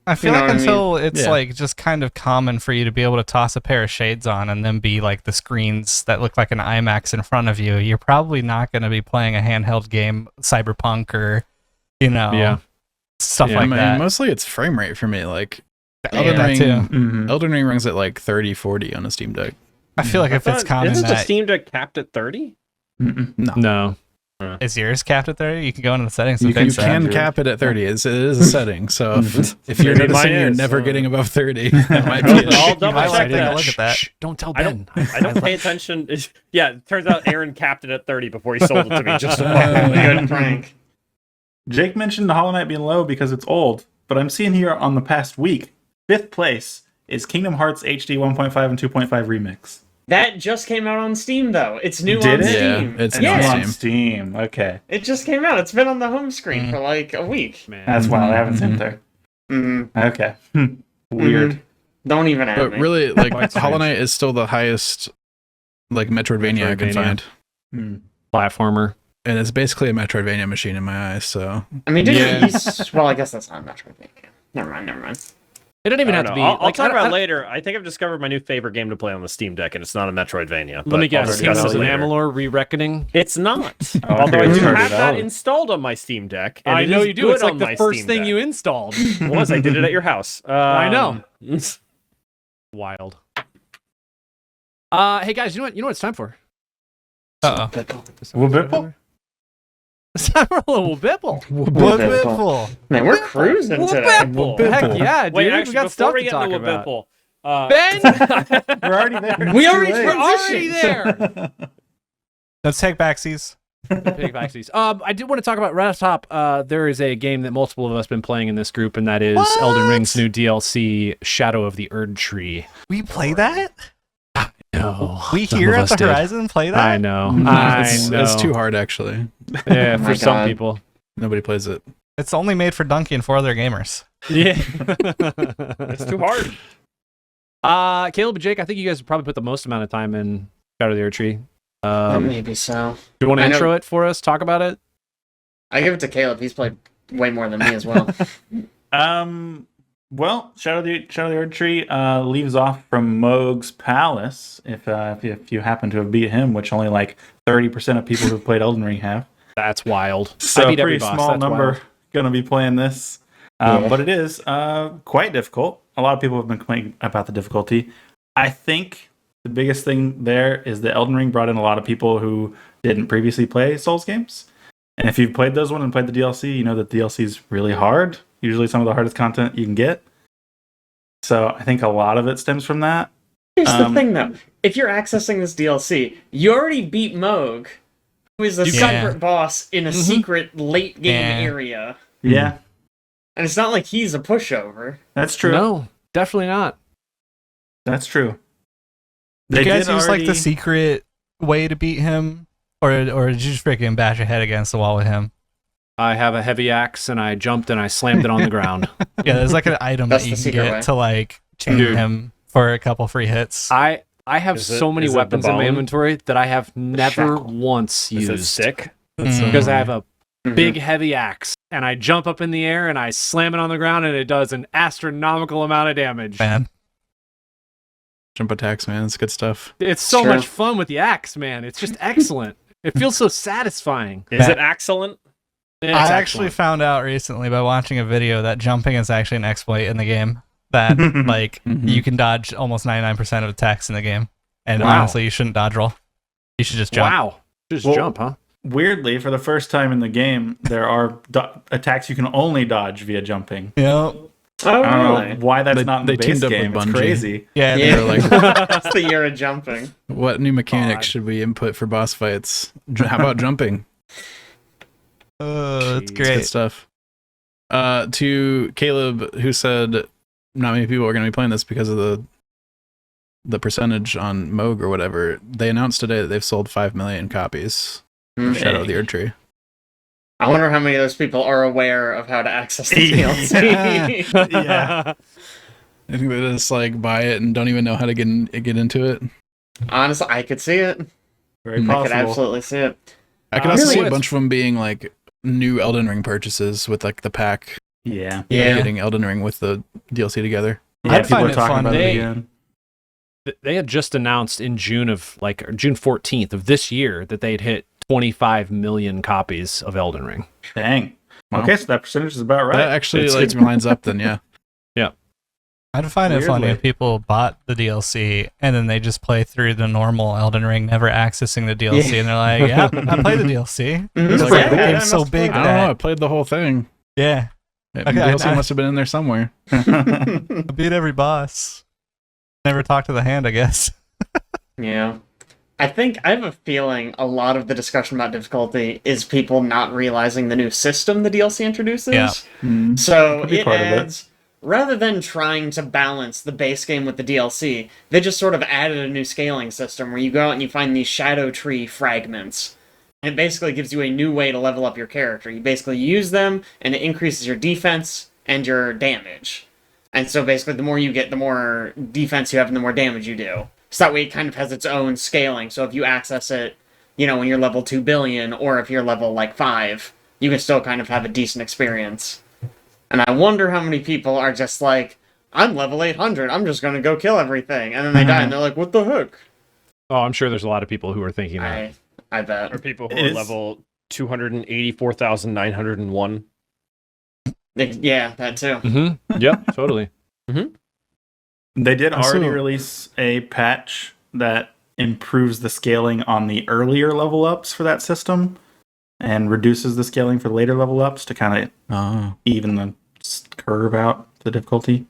I feel You know like what I until it's Yeah. like just kind of common for you to be able to toss a pair of shades on and then be like the screens that look like an IMAX in front of you, you're probably not going to be playing a handheld game, Cyberpunk or, Yeah. stuff Yeah, like I mean, that. mostly it's frame rate for me. Like Yeah, Elden that Ring, too. Mm-hmm. Elden Ring runs at like 30, 40 on a Steam Deck. I feel like if it's common isn't the that Steam Deck capped at 30? No, No. is yours capped at 30, you can go into the settings you and fix that. can cap it at 30. It is a setting. So if you're Maybe noticing mine you're is, never so- getting above 30, that might be it. I'll You double might check wanna take a that. look at that. Shh, don't tell I Ben. don't, I don't pay attention. Yeah, it turns out Aaron capped it at 30 before he sold it to me. Just a Good prank. Jake mentioned the Hollow Knight being low because it's old, but I'm seeing here on the past week, 5th place is Kingdom Hearts HD 1.5 and 2.5 Remix. That just came out on Steam, though. It's new Did on it? Steam. Yeah, it's It's new on on Steam. Steam. Okay. It just came out. It's been on the home screen for like a week. Man. That's wild. I haven't seen it there. Mm-hmm. Okay. Weird. Don't even ask But me. really, like Quite Hollow strange. Knight is still the highest like Metroidvania I can Metroidvania. find, Hmm. Platformer. and it's basically a Metroidvania machine in my eyes. So I mean, Yeah. well, I guess that's not Metroidvania. Never mind. It didn't even have to be. I'll like, talk I- about I- it later. I think I've discovered my new favorite game to play on the Steam Deck, and it's not a Metroidvania. Let but me I'll guess. already Kingdoms got of it later. Amalur: Re-Reckoning. It's not. Oh, Although I okay, do turned have it that out. installed on my Steam Deck. And I it know is you do. good It's like on the my first Steam thing Deck. you installed. It was. I did it at your house. I know. Um, Wild. Hey guys, you know what? You know what it's time for? Uh-oh. WHYBPL? It's time for a little Bipple. WHYBPL. Man, we're cruising today. Heck yeah, dude. Wait, we actually, got before stuff we to get talk into about. Whipple, Ben, We're already there. We It's already too late. we're already there. Let's take backsies. Big backsies. I did want to talk about right off the top. There is a game that multiple of us been playing in this group, and that is What? Elden Ring's new DLC, Shadow of the Erd Tree. We play that? No, We some here of at us the did. Horizon play that? I know. I it's, know. it's too hard actually. Yeah, Oh for my some God. people. Nobody plays it. It's only made for Donkey and 4 other gamers. Yeah, it's too hard. Caleb and Jake, I think you guys probably put the most amount of time in Shadow of the Erd Tree. Do Maybe so. you want to I know- intro it for us? Talk about it. I give it to Caleb. He's played way more than me as well. Well, Shadow of the Erd Tree leaves off from Moog's Palace. If you happen to have beat him, which only like 30% of people who've played Elden Ring have. That's wild. So I a beat every pretty boss. small That's number wild. going to be playing this. Yeah. But it is quite difficult. A lot of people have been complaining about the difficulty. I think the biggest thing there is that Elden Ring brought in a lot of people who didn't previously play Souls games. And if you've played those one and played the DLC, you know that the DLC is really hard. Usually some of the hardest content you can get. So I think a lot of it stems from that. Here's the thing, though. If you're accessing this DLC, you already beat Moog, who is a Yeah. separate boss in a secret late game Yeah. area. Yeah, And it's not like he's a pushover. that's true. No, definitely not. That's true. Did you guys did use like already- the secret way to beat him? Or did you just freaking bash your head against the wall with him? I have a heavy axe and I jumped and I slammed it on the ground. Yeah, there's like an item That's that the you can secret get way. to like chain Dude. him for a couple free hits. I have Is it- so many is it the weapons in my bone? inventory that I have never shackle. once Is it used. stick? Mm. Because I have a Mhm. big heavy axe and I jump up in the air and I slam it on the ground and it does an astronomical amount of damage. Man. Jump attacks, man. It's good stuff. It's so Sure. much fun with the axe, man. It's just excellent. It feels so satisfying. Is That- it excellent? It's I actually excellent. found out recently by watching a video that jumping is actually an exploit in the game. That like Mhm. you can dodge almost 99% of attacks in the game. And Wow. honestly, you shouldn't dodge roll. You should just jump. Wow. Just Well, jump, huh? Weirdly, for the first time in the game, there are attacks you can only dodge via jumping. Yep. Oh, I don't really? know why that's They- not in they the base teamed up with game. It's Bungie. crazy. Yeah. Yeah, They're like, that's the year of jumping. what new mechanics God. should we input for boss fights? How about jumping? Oh, that's Jeez. It's good great. stuff. To Caleb, who said not many people are going to be playing this because of the percentage on Moog or whatever. They announced today that they've sold 5 million copies of Shadow of the Erd Tree. I wonder how many of those people are aware of how to access the DLC. Yeah. I think they just like buy it and don't even know how to get into it. Honestly, I could see it. Very I could possible. absolutely see it. I can also Really? see a bunch of them being like new Elden Ring purchases with like the pack, Yeah. Yeah. getting Elden Ring with the DLC together. Yeah, I'd people find are it talking fun. about it They- again. They had just announced in June June 14th of this year that they'd hit 25 million copies of Elden Ring. Dang. Wow. Okay, so that percentage is about right. That actually It's- like lines up then, yeah. I'd find it funny Weirdly. if people bought the DLC and then they just play through the normal Elden Ring, never accessing the DLC, Yeah. and they're like, "Yeah, I played the DLC." Mhm. It's Like, like, the yeah, game's so big I don't know. I that played the whole thing. yeah, Okay, DLC I- must have been in there somewhere. I beat every boss. Never talked to the hand, I guess. Yeah. I think I have a feeling a lot of the discussion about difficulty is people not realizing the new system the DLC introduces. Yeah. So Could be it part of it. adds, rather than trying to balance the base game with the DLC, they just sort of added a new scaling system where you go out and you find these shadow tree fragments. And it basically gives you a new way to level up your character. You basically use them, and it increases your defense and your damage. And so basically, the more you get, the more defense you have, and the more damage you do. So that way, it kind of has its own scaling. So if you access it, when you're level 2 billion, or if you're level, 5, you can still kind of have a decent experience. And I wonder how many people are just like, I'm level 800, I'm just gonna go kill everything. And then they die, and they're like, what the heck? Oh, I'm sure there's a lot of people who are thinking that. I bet. Or people who are level 284,901. Yeah, that too. Mm-hmm. Yep, totally. They did already Also- release a patch that improves the scaling on the earlier level ups for that system and reduces the scaling for later level ups to kind of even the curve out the difficulty.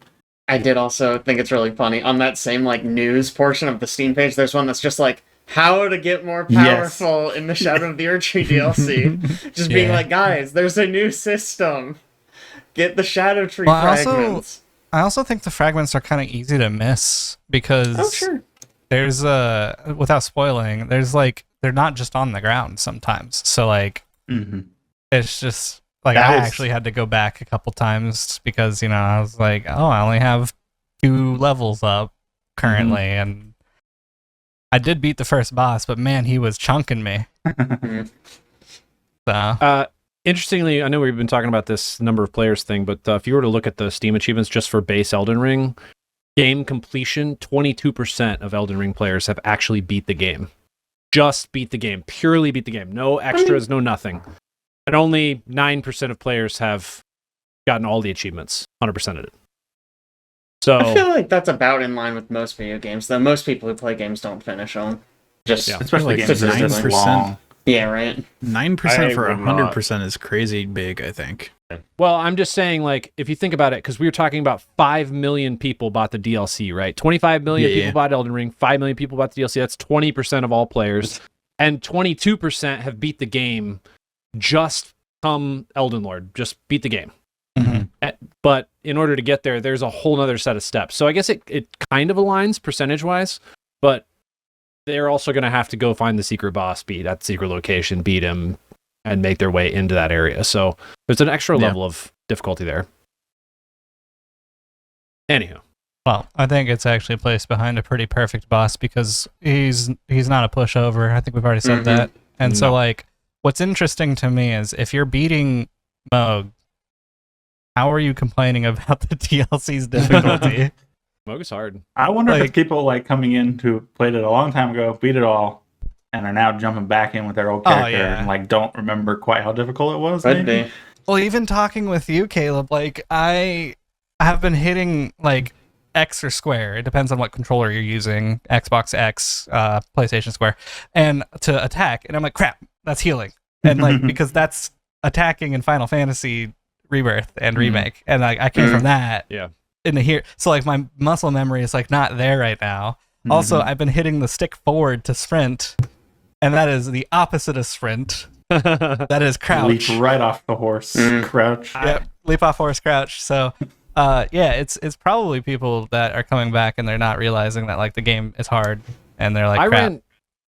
I did also think it's really funny. On that same news portion of the Steam page, there's one that's just how to get more powerful in the Shadow of the Erdtree DLC. Just being like, guys, there's a new system. Get the Shadow Tree fragments. I also think the fragments are kind of easy to miss because there's without spoiling, there's they're not just on the ground sometimes. So it's just I actually had to go back a couple times because I was like, oh, I only have 2 levels up currently, and I did beat the first boss, but man, he was chunking me. So. Interestingly, I know we've been talking about this number of players thing, but if you were to look at the Steam achievements just for base Elden Ring, game completion, 22% of Elden Ring players have actually beat the game. Just beat the game. Purely beat the game. No extras, no nothing. And only 9% of players have gotten all the achievements. 100% of it. So I feel like that's about in line with most video games, though most people who play games don't finish them. Especially games that are just 9%. long. Yeah, right? 9% for would not. 100% is crazy big, I think. well, I'm just saying, if you think about it, because we were talking about 5 million people bought the DLC, right? 25 million people bought Elden Ring, 5 million people bought the DLC. That's 20% of all players. And 22% have beat the game just come Elden Lord. Just beat the game. But in order to get there, there's a whole other set of steps. So I guess it kind of aligns percentage-wise, but they're also going to have to go find the secret boss, beat that secret location, beat him, and make their way into that area. So there's an extra level of difficulty there. Anywho. Well, I think it's actually placed behind a pretty perfect boss because he's not a pushover. I think we've already said that. And so what's interesting to me is if you're beating Moog, how are you complaining about the DLC's difficulty? Moog is hard. I wonder if it's people coming in who played it a long time ago, beat it all, and are now jumping back in with their old character and don't remember quite how difficult it was. Could be. Well, even talking with you, Caleb, I have been hitting X or square. It depends on what controller you're using. Xbox X, PlayStation Square, and to attack. And I'm like, crap, that's healing. And because that's attacking in Final Fantasy Rebirth and Remake, and I came from that. Yeah. Into here, so my muscle memory is not there right now. Also, I've been hitting the stick forward to sprint, and that is the opposite of sprint. That is crouch. Leap right off the horse, crouch. Yep, leap off horse, crouch. So, it's probably people that are coming back and they're not realizing that the game is hard, and they're like, crap.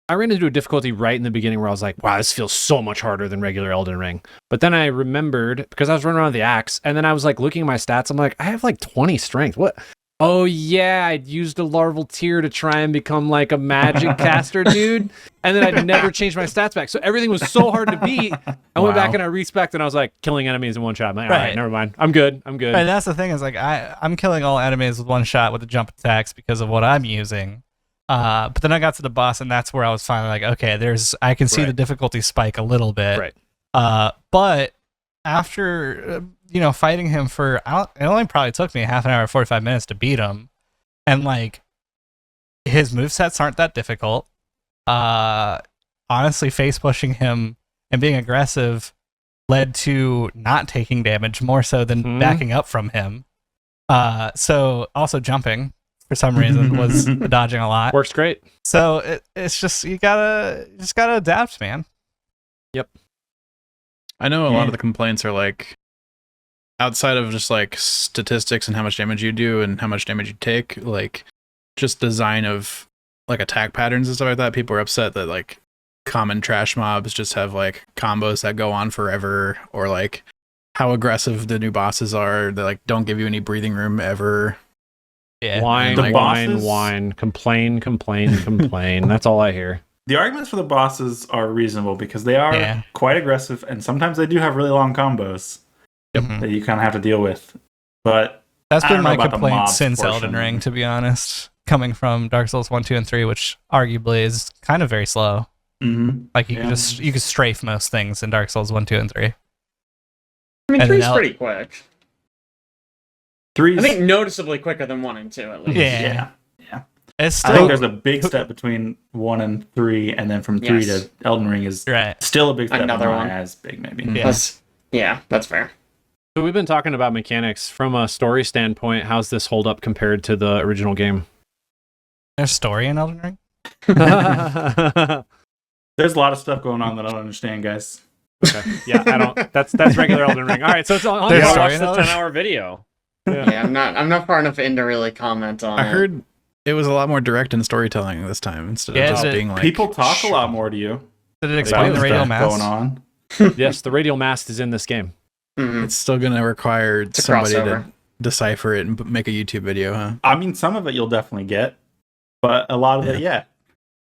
I ran into a difficulty right in the beginning where I was like, wow, this feels so much harder than regular Elden Ring. But then I remembered, because I was running around with the axe, and then I was looking at my stats, I'm like, I have 20 strength. What? Oh yeah, I'd used a larval tear to try and become a magic caster dude, and then I'd never changed my stats back. So everything was so hard to beat. I went back and I respec'd, and I was killing enemies in one shot. I'm like, all right, never mind. I'm good. And that's the thing is I'm killing all enemies with one shot with the jump attacks because of what I'm using. But then I got to the boss, and that's where I was finally okay, I can see the difficulty spike a little bit. Right. But after, fighting him it only probably took me half an hour, 45 minutes to beat him. And his movesets aren't that difficult. Honestly, face pushing him and being aggressive led to not taking damage more so than backing up from him. So also jumping for some reason was dodging a lot. Works great. So it's just you just gotta adapt, man. I know a lot of the complaints are like outside of just like statistics and how much damage you do and how much damage you take, like just design of like attack patterns and stuff like that. People are upset that like common trash mobs just have like combos that go on forever, or like how aggressive the new bosses are. They like don't give you any breathing room ever. Yeah. Whine, The whine, bosses- whine, complain, complain, complain. That's all I hear. The arguments for the bosses are reasonable because they are Yeah. quite aggressive, and sometimes they do have really long combos Mhm. that you kind of have to deal with. But That's I been don't know my about the complaint mob since portion. Elden Ring, to be honest. Coming from Dark Souls 1, 2, and 3, which arguably is kind of very slow. Like you Yeah. you can strafe most things in Dark Souls 1, 2, and 3. I mean, And three's then pretty quick. Three's, I think noticeably quicker than 1 and 2, at least. Yeah. yeah. It's I think still there's a big step between 1 and 3, and then from 3 Yes. to Elden Ring is right. still a big step. Another but not one. as big, maybe. Yeah. That's fair. So we've been talking about mechanics from a story standpoint. How's this hold up compared to the original game? There's story in Elden Ring. Okay. There's a lot of stuff going on that I don't understand, guys. Yeah, I don't. That's regular Elden Ring. All right, so it's on. There's Yeah, story watch the in Elden Ring? 10-hour video. Yeah, I'm not far enough in to really comment on I it. heard it was a lot more direct in storytelling this time instead of Yeah, just is it- being like People talk a lot more to you. Did it about explain the stuff radial mass? going on. Yes, the radial mast is in this game. Mhm. It's still going to require a somebody crossover. to decipher it and make a YouTube video, huh? I mean, some of it you'll definitely get, but a lot of it, yeah.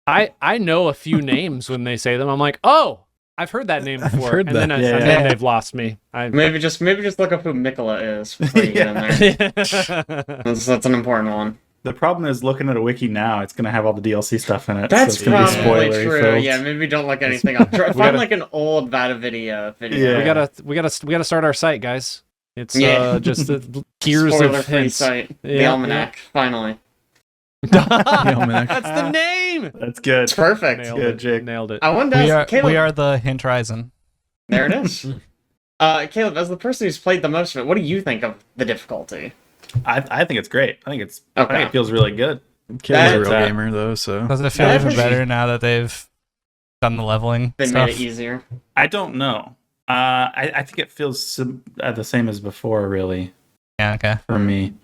I know a few names when they say them. I'm like, oh, I've heard that name before, heard and then, that. Yeah. and then they've lost me. Maybe just look up who Mikola is before you get in there. That's an important one. The problem is looking at a wiki now, it's going to have all the DLC stuff in it. That's so it's gonna be probably spoilery true. filled. Yeah, maybe don't look anything up. Find gotta- like an old Vada video. Yeah. we gotta start our site, guys. It's Yeah. just the gears of Spoiler-free hints. site. The Yeah, Almanac. Finally. Almanac. That's the name. That's good. It's perfect. Nailed Good, it. Jake. Nailed it. I wanted to ask Caleb. We are the Hint Horizon. There it is. Caleb, as the person who's played the most of it, what do you think of the difficulty? I think it's great. I think Okay. it feels really good. Kid's a real That's- gamer though, so Does it feel That even is- better now that they've done the leveling They stuff? made it easier. I don't know. I think it feels the same as before, really, Yeah, okay. for me.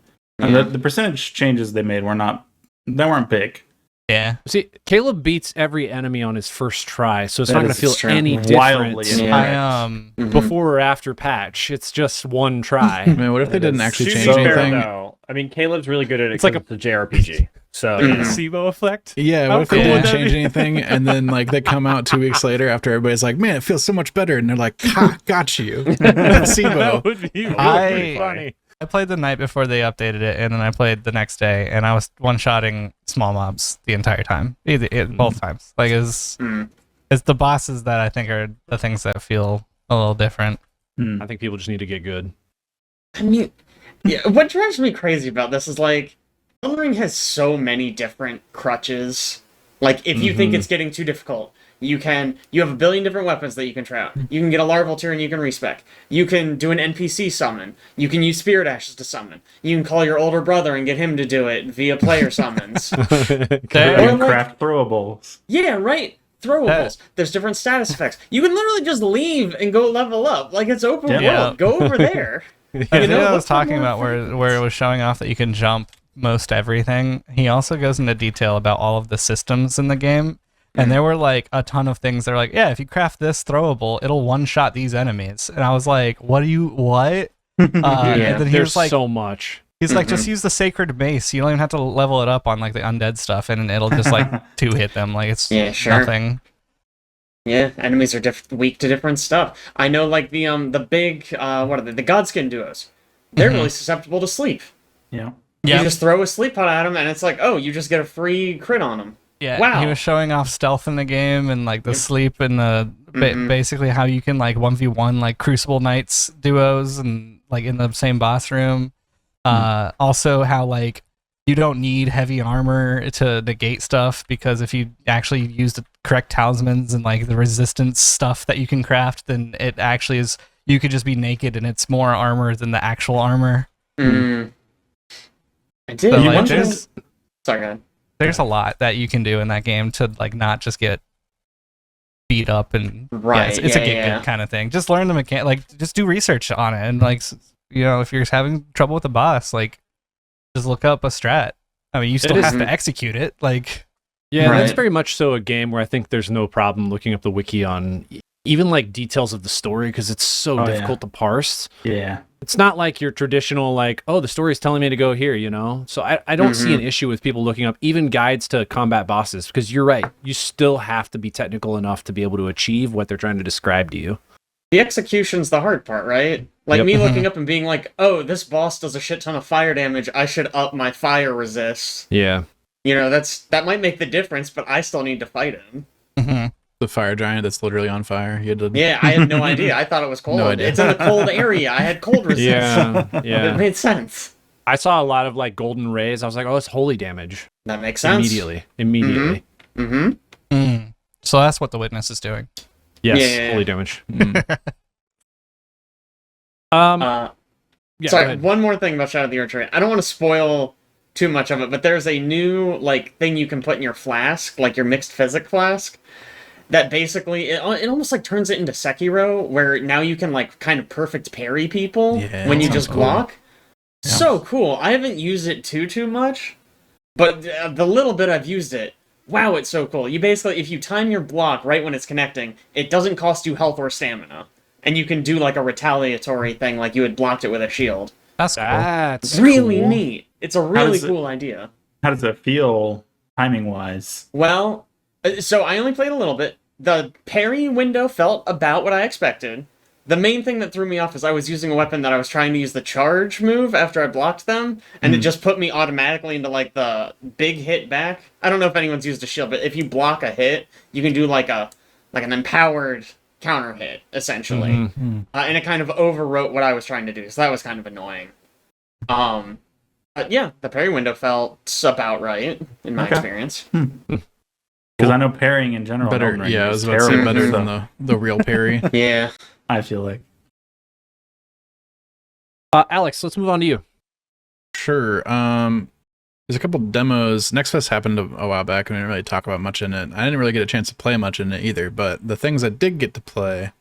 Yeah. The percentage changes they made weren't big. Yeah. See, Caleb beats every enemy on his first try, so it's That not going is to feel true. any Wildly different incorrect. I Mhm. before or after patch. It's just one try. man, what if they It didn't is actually To change be fair, anything? though, I mean, Caleb's really good at it. It's like a JRPG. So Mhm. placebo effect. Yeah, How what if they cool didn't would that change be? anything and then like they come out 2 weeks later after everybody's like, man, it feels so much better, and they're like, ha, got you. Placebo. That would be I- funny. I played the night before they updated it, and then I played the next day, and I was one-shotting small mobs the entire time. Both times. Like, it's Mm. the bosses that I think are the things that feel a little different. Hmm. I think people just need to get good. I mean, yeah, what drives me crazy about this is like, Elden Ring has so many different crutches. Like, if you think Mhm. it's getting too difficult, you have a billion different weapons that you can try out. You can get a larval tier and you can respec. You can do an NPC summon. You can use spirit ashes to summon. You can call your older brother and get him to do it via player summons. You There- can like- craft throwables. Yeah, right. Throwables. There's different status effects. You can literally just leave and go level up. Like, it's open Yeah. world. Go over there. The video I was what's the talking more about where it was showing off that you can jump most everything, he also goes into detail about all of the systems in the game. And there were like a ton of things that are like, yeah, if you craft this throwable, it'll one-shot these enemies. And I was like, what? Yeah. And then he There's was like, so much. he's like, just use the sacred mace. You don't even have to level it up on like the undead stuff, and it'll just like two-hit them. Like it's Yeah, sure. nothing. Yeah, enemies are weak to different stuff. I know, like the big what are they? The Godskin duos. They're really susceptible to sleep. Yeah. You Yeah, just throw a sleep pot at them, and it's like, oh, you just get a free crit on them. yeah. Wow. He was showing off stealth in the game and like the sleep and the Mhm. basically how you can like 1v1 like Crucible Knights duos and like in the same boss room. Also how like you don't need heavy armor to negate stuff, because if you actually use the correct talismans and like the resistance stuff that you can craft, then it actually is, you could just be naked and it's more armor than the actual armor. Mm. I did. So, You like, mentioned- there's Sorry, go ahead. There's a lot that you can do in that game to like not just get beat up and Right, it's a yeah, get yeah. good kind of thing. Just learn the mechanic, like just do research on it, and like if you're having trouble with the boss, like just look up a strat. I mean, you still is- have to execute it. Like Yeah, that's Right. very much so a game where I think there's no problem looking up the wiki on even like details of the story because it's so Oh, yeah. difficult to parse. Yeah. It's not like your traditional like, oh, the story's telling me to go here, So I don't see an issue with people looking up even guides to combat bosses because you're right. You still have to be technical enough to be able to achieve what they're trying to describe to you. The execution's the hard part, right? Like Yep. me looking up and being like, oh, this boss does a shit ton of fire damage, I should up my fire resist. Yeah. That might make the difference, but I still need to fight him. The fire giant that's literally on fire. You had to, Yeah, I had no idea. I thought it was cold. No idea. It's in a cold area. I had cold resist. Yeah. It Yeah. made sense. I saw a lot of like golden rays. I was like, oh, it's holy damage. That makes sense. Immediately. Mm-hmm. So that's what the witness is doing. Yes, Yeah. holy damage. Mm. Yeah, go Sorry, ahead. one more thing about Shadow of the Archery. I don't want to spoil too much of it, but there's a new thing you can put in your flask, like your mixed physic flask, that basically it almost like turns it into Sekiro, where now you can like kind of perfect parry people Yeah, when that you sounds just cool. block. Yeah. So cool. I haven't used it too much, but the little bit I've used it, wow, it's so cool. You basically, if you time your block right when it's connecting, it doesn't cost you health or stamina. And you can do like a retaliatory thing, like you had blocked it with a shield. That's cool. That's Really cool. neat. It's a really does it- cool idea. How does it feel timing wise? Well, so I only played a little bit. The parry window felt about what I expected. The main thing that threw me off is I was using a weapon that I was trying to use the charge move after I blocked them, and it just put me automatically into like the big hit back. I don't know if anyone's used a shield, but if you block a hit, you can do like an empowered counter hit essentially, Mhm. and it kind of overwrote what I was trying to do, so that was kind of annoying. But yeah, the parry window felt about right in my Okay. experience. Because I know parrying in general. Better, Elden Ring yeah, I is was about to say terrible, better so than the real parry. Yeah. I feel like. Alex, let's move on to you. Sure. There's a couple demos. Next Fest happened a while back, and we didn't really talk about much in it. I didn't really get a chance to play much in it either, but the things I did get to play,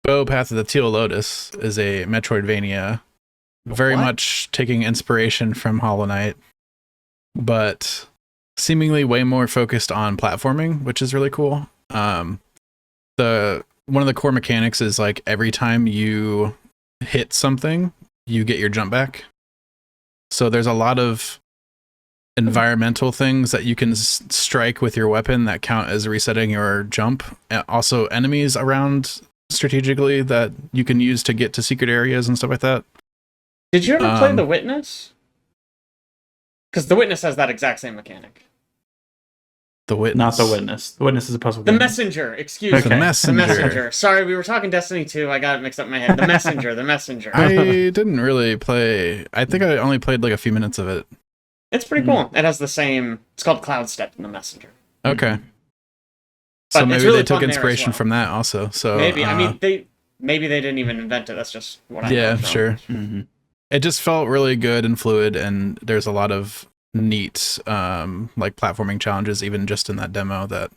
Bo Path of the Teal Lotus is a Metroidvania, very What? much taking inspiration from Hollow Knight, but seemingly way more focused on platforming, which is really cool. The one of the core mechanics is like every time you hit something, you get your jump back. So there's a lot of environmental things that you can strike with your weapon that count as resetting your jump. And also enemies around strategically that you can use to get to secret areas and stuff like that. Did you ever play The Witness? Because The Witness has that exact same mechanic. The Witness. Not the witness. The witness is a puzzle The game. Messenger, excuse Okay. me. The Messenger. The Messenger. Sorry, we were talking Destiny 2. I got it mixed up in my head. The Messenger, The Messenger. I didn't really play. I think I only played like a few minutes of it. It's pretty cool. It has the same... It's called Cloud Step in The Messenger. Okay. But So it's maybe really they took fun there as inspiration well. from that also. So Maybe. I mean, maybe they didn't even invent it. That's just what I yeah, know, so. sure. Mhm. It just felt really good and fluid, and there's a lot of neat like platforming challenges even just in that demo that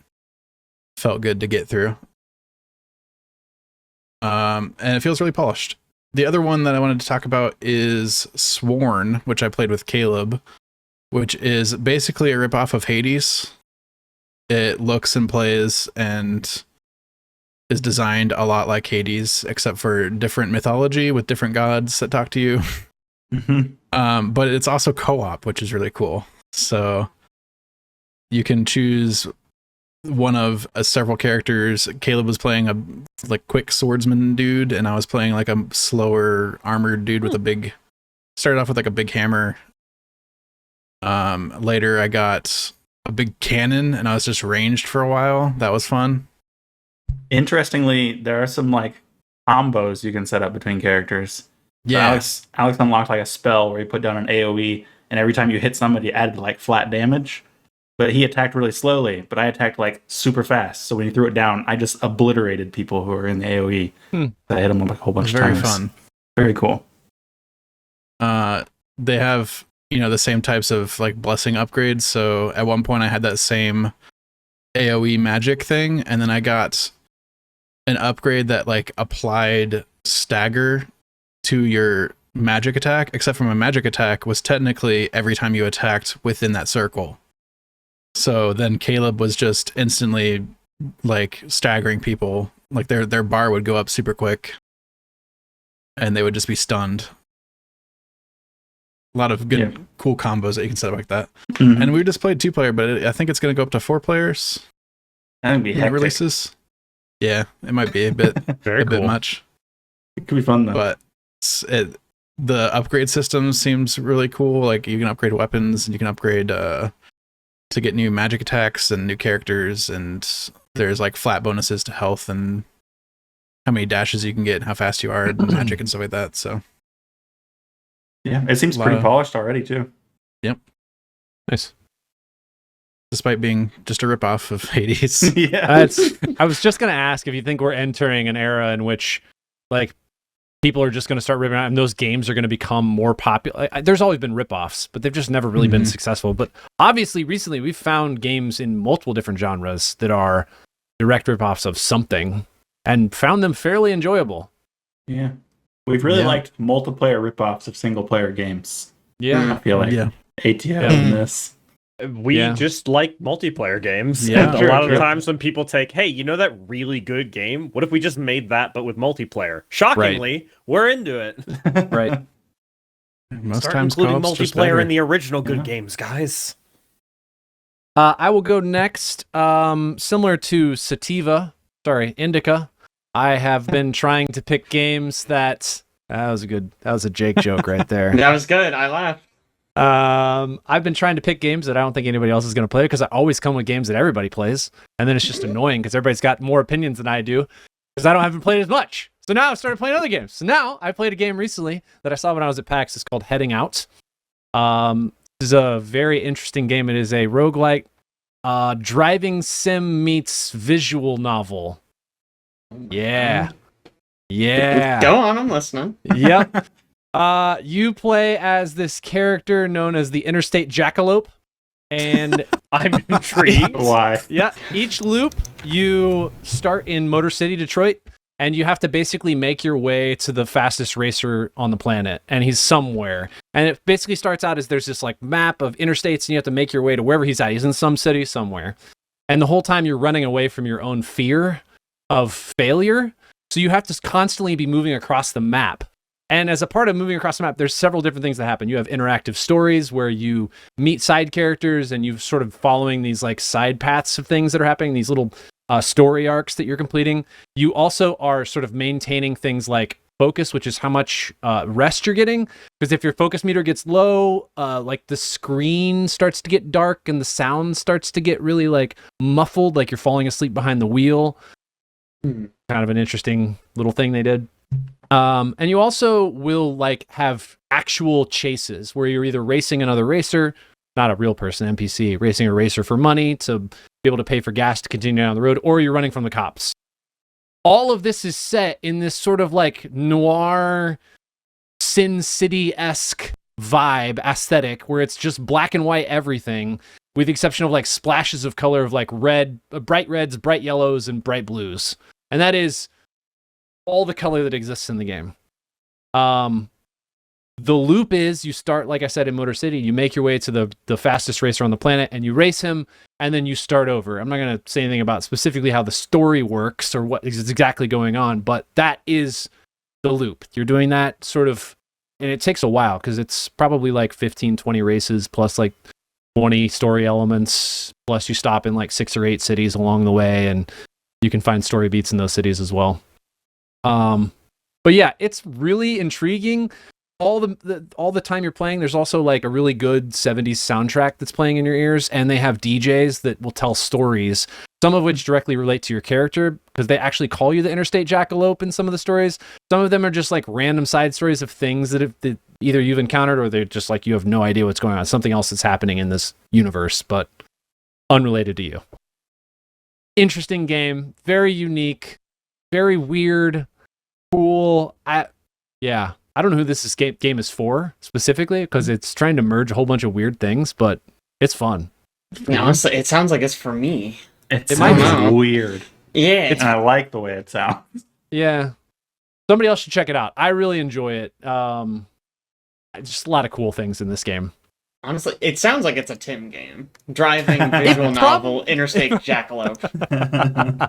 felt good to get through. And it feels really polished. The other one that I wanted to talk about is Sworn, which I played with Caleb, which is basically a ripoff of Hades. It looks and plays and is designed a lot like Hades, except for different mythology with different gods that talk to you. Mhm. But it's also co-op, which is really cool. So you can choose one of several characters. Caleb was playing a like quick swordsman dude, and I was playing like a slower armored dude with a big. Started off with like a big hammer. Later I got a big cannon, and I was just ranged for a while. That was fun. Interestingly, there are some like combos you can set up between characters. So Yeah, Alex unlocked like a spell where he put down an AoE, and every time you hit somebody, it added like flat damage. But he attacked really slowly, but I attacked like super fast. So when he threw it down, I just obliterated people who were in the AoE. Hmm. I hit them like a whole bunch of very times. fun. Very cool. They have the same types of like blessing upgrades. So at one point I had that same AoE magic thing, and then I got an upgrade that like applied stagger to your magic attack, except for my magic attack was technically every time you attacked within that circle. So then Caleb was just instantly like staggering people, like their bar would go up super quick and they would just be stunned. A lot of good, cool combos that you can set up like that. Mhm. And we just played 2-player, but I think it's going to go up to 4 players That'd be when it hectic. releases. Yeah, it might be a bit Very a bit cool. much, It could be fun though. but the upgrade system seems really cool. Like you can upgrade weapons, and you can upgrade to get new magic attacks and new characters, and there's like flat bonuses to health and how many dashes you can get, and how fast you are, and magic and stuff like that. So Yeah, it seems Lot pretty of- polished already too. Nice. despite being just a ripoff of Hades. Yeah. I was just gonna ask if you think we're entering an era in which, like, people are just gonna start ripping out, and those games are gonna become more popular. There's always been ripoffs, but they've just never really been successful. But obviously, recently we've found games in multiple different genres that are direct ripoffs of something, and found them fairly enjoyable. Yeah. We've really Yeah. liked multiplayer ripoffs of single player games. I feel like Yeah. ATO Yeah. and this. We Yeah. just like multiplayer games. Yeah. And Sure, a lot of the sure. times when people take, hey, you know that really good game? What if we just made that but with multiplayer? Shockingly, we're into it. Right. Most Start times including co-op's just multiplayer better. in the original good Yeah. games, guys. I will go next. Similar to Indica. I have been trying to pick games that was a Jake joke right there. That was good. I laughed. I've been trying to pick games that I don't think anybody else is going to play, because I always come with games that everybody plays, and then it's just annoying because everybody's got more opinions than I do, because I haven't played as much. So now I've started playing other games. So now I played a game recently that I saw when I was at PAX. It's called Heading Out. This is a very interesting game. It is a roguelike driving sim meets visual novel. Yeah. Go on, I'm listening. Yep. You play as this character known as the Interstate Jackalope, and I'm intrigued. Why? yeah, each loop you start in Motor City, Detroit, and you have to basically make your way to the fastest racer on the planet, and he's somewhere. And it basically starts out as there's this like map of interstates, and you have to make your way to wherever he's at. He's in some city somewhere, and the whole time you're running away from your own fear of failure. So you have to constantly be moving across the map. And as a part of moving across the map, there's several different things that happen. You have interactive stories where you meet side characters, and you're sort of following these like side paths of things that are happening, these little story arcs that you're completing. You also are sort of maintaining things like focus, which is how much rest you're getting. Because if your focus meter gets low, like the screen starts to get dark and the sound starts to get really like muffled, like you're falling asleep behind the wheel. Kind of an interesting little thing they did. And you also will like have actual chases where you're either racing another racer, not a real person, NPC, racing a racer for money to be able to pay for gas to continue down the road, or you're running from the cops. All of this is set in this sort of like noir, Sin City-esque vibe aesthetic where it's just black and white everything, with the exception of like splashes of color of like red, bright reds, bright yellows, and bright blues. And that is all the color that exists in the game. The loop is you start, like I said, in Motor City, you make your way to the fastest racer on the planet, and you race him, and then you start over. I'm not going to say anything about specifically how the story works or what is exactly going on, but that is the loop. You're doing that sort of, and it takes a while because it's probably like 15, 20 races plus like 20 story elements, plus you stop in like 6 or 8 cities along the way, and you can find story beats in those cities as well. But yeah, it's really intriguing. All the time you're playing, there's also like a really good 70s soundtrack that's playing in your ears, and they have DJs that will tell stories, some of which directly relate to your character because they actually call you the Interstate Jackalope in some of the stories. Some of them are just like random side stories of things that either you've encountered or they're just like you have no idea what's going on, something else that's happening in this universe but unrelated to you. Interesting game, very unique, very weird, cool. Yeah. I don't know who this game is for specifically, because it's trying to merge a whole bunch of weird things, but it's fun. Yeah, honestly, it sounds like it's for me. It might sounds be. weird. Yeah. And I like the way it sounds. Yeah. Somebody else should check it out. I really enjoy it. Just a lot of cool things in this game. Honestly, it sounds like it's a Tim game. Driving, visual novel, interstate jackalope.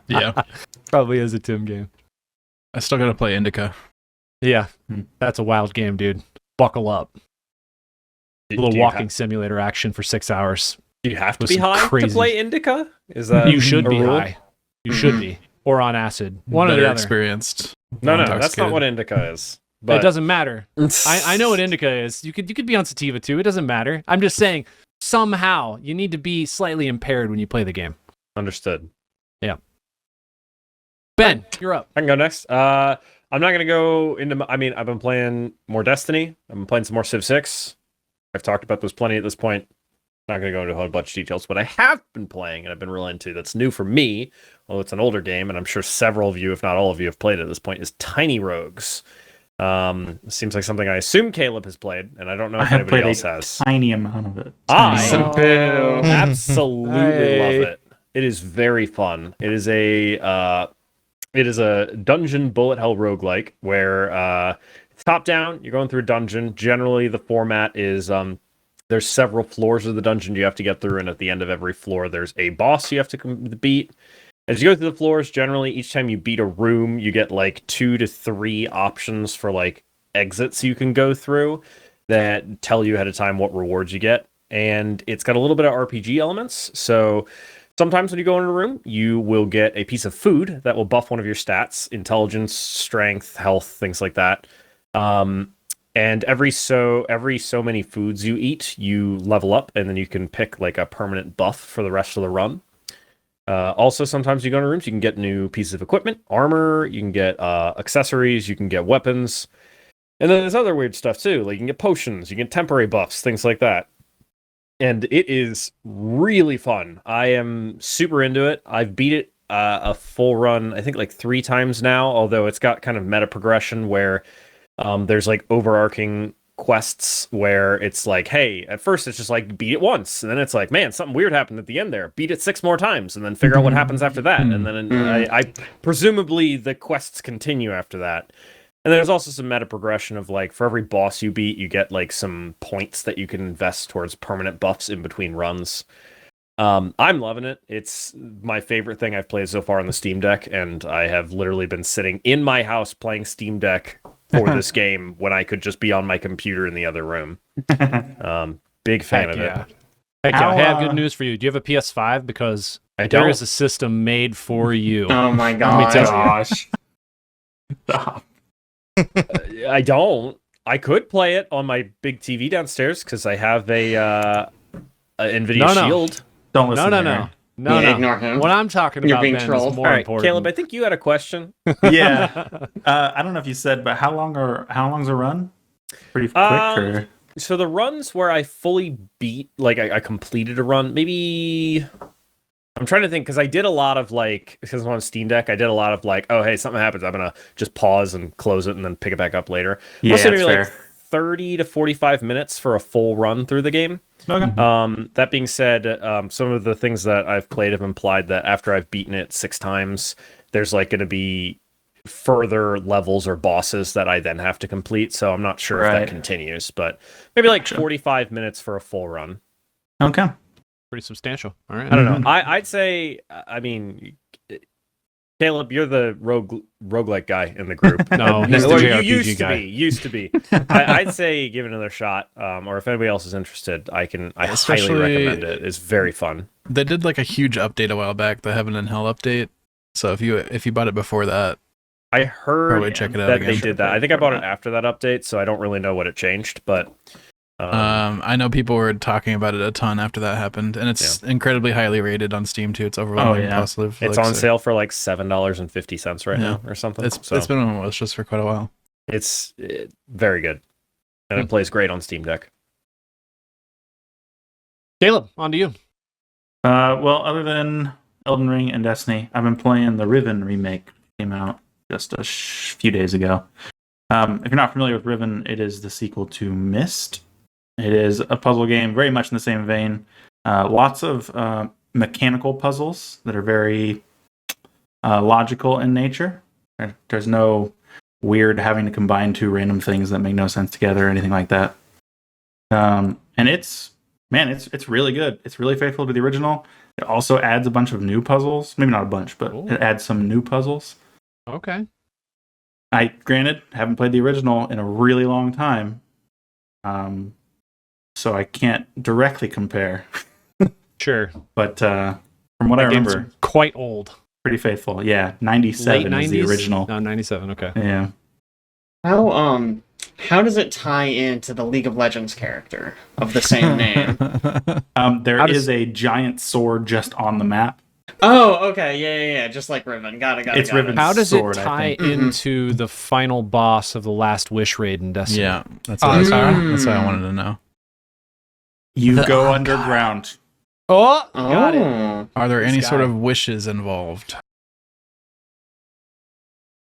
Yeah. Probably is a Tim game. I still gotta play Indica. Yeah. That's a wild game, dude. Buckle up. A little walking simulator action for 6 hours. Do you have to With be some high crazy- to play Indica? Is that You should a be rule? high. You should be. Or on acid. One or Better the other. experienced. No, more that's not intoxicated. what Indica is. It But doesn't matter. I know what Indica is. You could be on sativa too. It doesn't matter. I'm just saying, somehow you need to be slightly impaired when you play the game. Understood. Ben, you're up. I can go next. I'm not gonna go into. I've been playing more Destiny. I've been playing some more Civ 6. I've talked about those plenty at this point. Not gonna go into a whole bunch of details. What I have been playing and I've been real into that's new for me, although it's an older game, and I'm sure several of you, if not all of you, have played at this point, is Tiny Rogues. Seems like something I assume Caleb has played, and I don't know I if have anybody played else a has. tiny amount of it. I Tiny. Boo. absolutely Hey. love it. It is very fun. It is a dungeon bullet hell roguelike where it's top down, you're going through a dungeon. Generally the format is there's several floors of the dungeon you have to get through, and at the end of every floor there's a boss you have to beat. As you go through the floors, generally each time you beat a room, you get like 2 to 3 options for like exits you can go through that tell you ahead of time what rewards you get. And it's got a little bit of RPG elements. So sometimes when you go into a room, you will get a piece of food that will buff one of your stats, intelligence, strength, health, things like that. And every so many foods you eat, you level up, and then you can pick like a permanent buff for the rest of the run. Also, sometimes you go into rooms, you can get new pieces of equipment, armor, you can get accessories, you can get weapons. And then there's other weird stuff too, like you can get potions, you can get temporary buffs, things like that. And it is really fun. I am super into it. I've beat it a full run, I think like 3 times now, although it's got kind of meta progression where there's like overarching quests where it's like, hey, at first it's just like beat it once, and then it's like, man, something weird happened at the end there. Beat it 6 more times, and then figure out what happens after that. And then I presumably the quests continue after that. And there's also some meta progression of like, for every boss you beat, you get like some points that you can invest towards permanent buffs in between runs. I'm loving it. It's my favorite thing I've played so far on the Steam Deck, and I have literally been sitting in my house playing Steam Deck for this game when I could just be on my computer in the other room. Big fan of it. Heck yeah. Hey, I have good news for you. Do you have a PS5? Because I there don't. is a system made for you. Oh my Let me god. tell you. Gosh. Stop. I don't. I could play it on my big TV downstairs because I have a NVIDIA No. Shield. Don't listen No. to her. No. Ignore him. What I'm talking You're about, being Ben, trolled. is more All right, important. Caleb, I think you had a question. Yeah. I don't know if you said, but how long's a run? Pretty quick or So the runs where I fully beat, like I completed a run, maybe I'm trying to think because I did a lot of like, because I'm on Steam Deck, I did a lot of like, oh hey, something happens, I'm gonna just pause and close it and then pick it back up later. Yeah, Mostly that's maybe fair. like 30 to 45 minutes for a full run through the game. Okay. That being said, some of the things that I've played have implied that after I've beaten it 6 times, there's like going to be further levels or bosses that I then have to complete. So I'm not sure if that Right. continues, but maybe like Gotcha. 45 minutes for a full run. Okay. Pretty substantial. All right. I don't know. I'd say, I mean, Caleb, you're the roguelike guy in the group. No, he's the Or JRPG you used guy. to be. Used to be. I'd say give it another shot. Or if anybody else is interested, I highly Especially- recommend it. It's very fun. They did like a huge update a while back, the Heaven and Hell update. So if you bought it before that, I heard Probably check it out that again. they did that. I think I bought it after that update, so I don't really know what it changed, but I know people were talking about it a ton after that happened, and it's incredibly highly rated on Steam too. It's overwhelmingly yeah. positive. it's like, on so sale for like $7.50 right Yeah. now or something. It's So been on my wish list for quite a while. it's very good, and it plays great on Steam Deck. Caleb, on to you. Well, other than Elden Ring and Destiny, I've been playing the Riven remake. Came out just a few days ago. If you're not familiar with Riven, it is the sequel to Myst. It is a puzzle game very much in the same vein. Lots of mechanical puzzles that are very logical in nature. There's no weird having to combine two random things that make no sense together or anything like that. And it's really good. It's really faithful to the original. It also adds a bunch of new puzzles. Maybe not a bunch, but Ooh. it adds some new puzzles. Okay. I, granted, haven't played the original in a really long time. So I can't directly compare. Sure. But from what I Game's remember, quite old. pretty faithful. Yeah, 97 Late is the 90s? original. No, 97. Okay. Yeah. How does it tie into the League of Legends character of the same name? There How does- is a giant sword just on the map. Oh, okay, yeah, just like Riven. Got it. It's Riven. How does Sword, it I tie think. into the final boss of the last Wish raid in Destiny? Yeah, that's what, that's Mm. what I wanted to know. You The- go oh, underground. Oh, Oh, got it. Are there This any guy. sort of wishes involved?